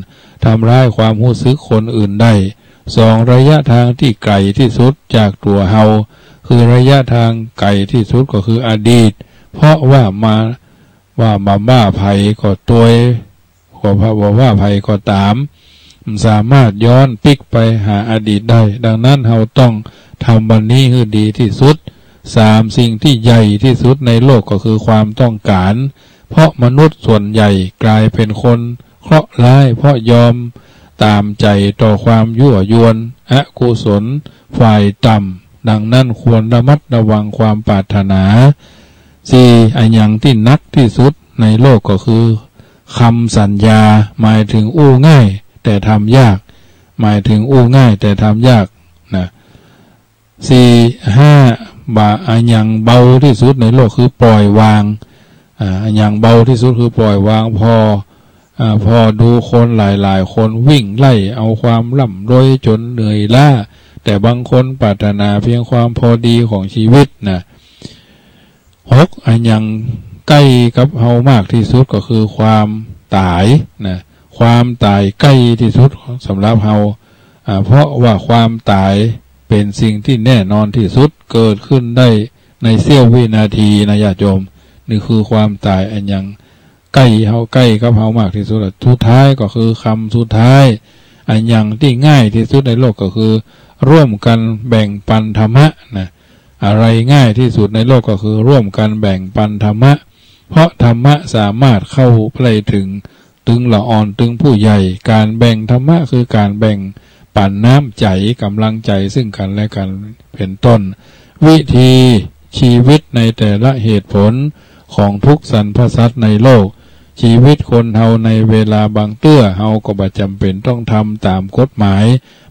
ทำร้ายความรู้สึกคนอื่นได้ระยะทางที่ไกลที่สุดจากตัวเฮาคือระยะทางไกลที่สุดก็คืออดีตเพราะว่ามาบ้าภัยก็ตัวก็พระว่าภัยก็ตามสามารถย้อนปิกไปหาอดีตได้ดังนั้นเราต้องทำวันนี้ให้ดีที่สุดสิ่งที่ใหญ่ที่สุดในโลกก็คือความต้องการเพราะมนุษย์ส่วนใหญ่กลายเป็นคนเคราะห์ร้ายเพราะยอมตามใจต่อความยั่วยวนอกุศลฝ่ายต่ำดังนั้นควรระมัดระวังความปรารถนาอันยังที่นักที่สุดในโลกก็คือคำสัญญาหมายถึงอู้ง่ายแต่ทำยากหมายถึงอู้ง่ายแต่ทำยากนะอันยังเบาที่สุดในโลกคือปล่อยวางอันยังเบาที่สุดคือปล่อยวางพอดูคนหลายคนวิ่งไล่เอาความร่ำรวยจนเหนื่อยล้าแต่บางคนปรารถนาเพียงความพอดีของชีวิตนะอันยังใกล้กับเฮามากที่สุดก็คือความตายนะความตายใกล้ที่สุดสำหรับเฮาเพราะว่าความตายเป็นสิ่งที่แน่นอนที่สุดเกิดขึ้นได้ในเสี้ยววินาทีนะญาติโยมนี่คือความตายอันยังใกล้กับเฮามากที่สุดสุดท้ายก็คือคำสุดท้ายอันยังที่ง่ายที่สุดในโลกก็คือร่วมกันแบ่งปันธรรมะนะอะไรง่ายที่สุดในโลกก็คือร่วมกันแบ่งปันธรรมะเพราะธรรมะสามารถเข้าไปถึงละอ่อนถึงผู้ใหญ่การแบ่งธรรมะคือการแบ่งปันน้ำใจกำลังใจซึ่งกันและกันเป็นต้นวิธีชีวิตในแต่ละเหตุผลของทุกสรรพสัตว์ในโลกชีวิตคนเฮาในเวลาบางเตื้อเฮาก็บ่จำเป็นต้องทำตามกฎหมาย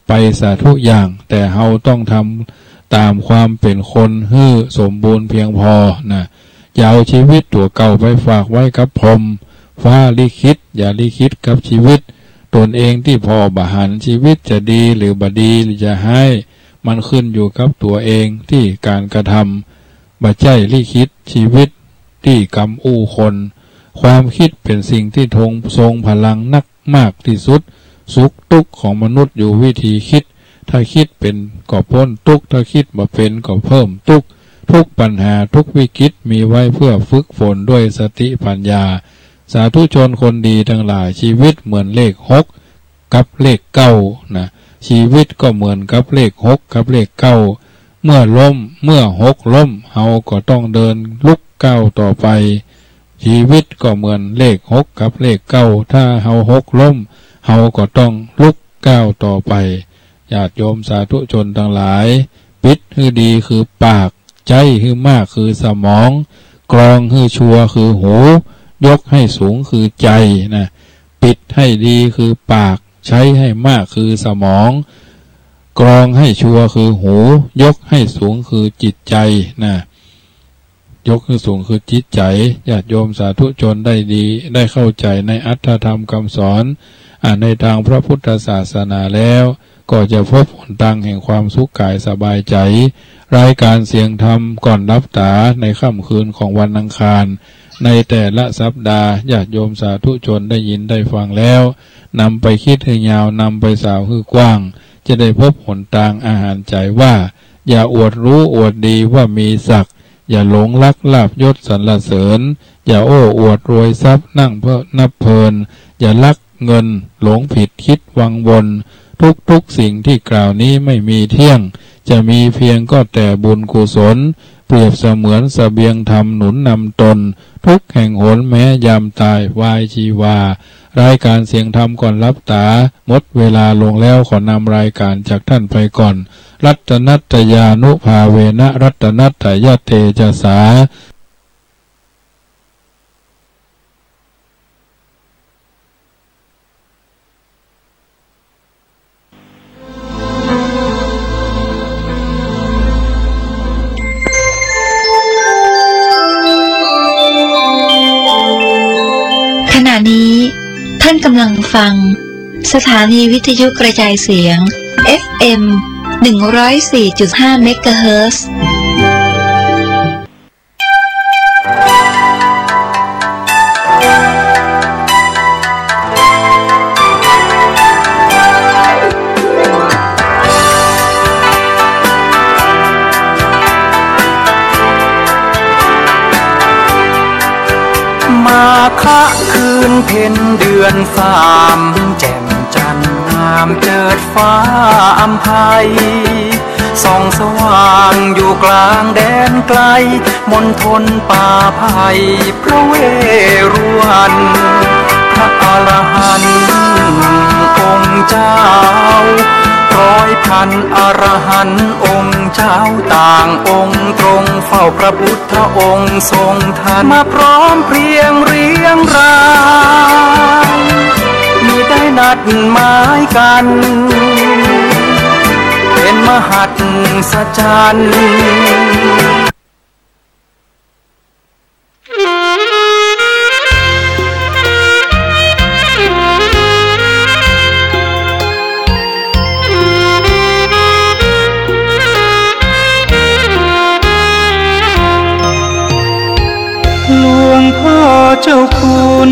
ไปซะทุกอย่างแต่เฮาต้องทำตามความเป็นคนให้สมบูรณ์เพียงพอนะอย่าเอาชีวิตตัวเก่าไปฝากไว้กับพรหมฟ้าลิขิตอย่าลิขิตกับชีวิตตนเองที่พอบาหันชีวิตจะดีหรือบ่ดีหรือจะให้มันขึ้นอยู่กับตัวเองที่การกระทำบ่ใจลิขิตชีวิตที่กำอู้คนความคิดเป็นสิ่งที่ทรงพลังนักมากที่สุดสุขทุกข์ของมนุษย์อยู่วิธีคิดถ้าคิดเป็นก็พ้นทุกข์ถ้าคิดบ่เป็นก็เพิ่มทุกข์ทุกปัญหาทุกวิกฤตมีไว้เพื่อฝึกฝนด้วยสติปัญญาสาธุชนคนดีทั้งหลายชีวิตเหมือนเลข6กับเลข9นะชีวิตก็เหมือนกับเลข6กับเลข9เมื่อ6ล้มเฮาก็ต้องเดินลุกก้าวต่อไปชีวิตก็เหมือนเลข6กับเลข9ถ้าเฮา6ล้มเฮาก็ต้องลุกก้าวต่อไปญาติโยมสาธุชนทั้งหลายปิดให้ดีคือปากใจให้มากคือสมองกรองให้ชัวคือหูยกให้สูงคือใจนะปิดให้ดีคือปากใช้ให้มากคือสมองกรองให้ชัวคือหูยกให้สูงคือจิตใจนะยกให้สูงคือจิตใจญาติโยมสาธุชนได้ดีได้เข้าใจในอัตถธรรมคำสอนในทางพระพุทธศาสนาแล้ว ก็จะพบหนทางแห่งความสุขกายสบายใจรายการเสียงธรรมก่อนรับตาในค่ำคืนของวันอังคารในแต่ละสัปดาห์ญาติโยมสาธุชนได้ยินได้ฟังแล้วนำไปคิดให้ยาวนำไปสาวให้กว้างจะได้พบหนทางอาหารใจว่าอย่าอวดรู้อวดดีว่ามีศักดิ์อย่าหลงลักลาภยศสรรเสริญอย่าโอ้อวดรวยทรัพย์นั่งเพื่อนับเพลินอย่าลักเงินหลงผิดคิดวังวนทุกสิ่งที่กล่าวนี้ไม่มีเที่ยงจะมีเพียงก็แต่บุญกุศลเปรียบเสมือนเสบียงธรรมหนุนนำตนทุกแห่งหนแม้ยามตายวายชีวารายการเสียงธรรมก่อนรับตาหมดเวลาลงแล้วขอนำรายการจากท่านไปก่อนรัตนัตยานุภาเวนะรัตนัตยเตจสาขณะนี้ท่านกำลังฟังสถานีวิทยุกระจายเสียง FM 104.5 เมกะเฮิรตซ์มาคะคืนเพ็ญเดือนสามแจ่มจันทร์งามเจิดฟ้าอำไพส่องสว่างอยู่กลางแดนไกลมณฑลป่าไผ่พระเวรุวันพระอรหันต์องค์เจ้าร้อยพันอรหันต์องค์เจ้าต่างองค์ตรงเฝ้าพระพุทธองค์ทรงทันมาพร้อมเพรียงเรียงรายมีได้นัดหมายกันเป็นมหัศจรรย์หลวงพ่อเจ้าคุณ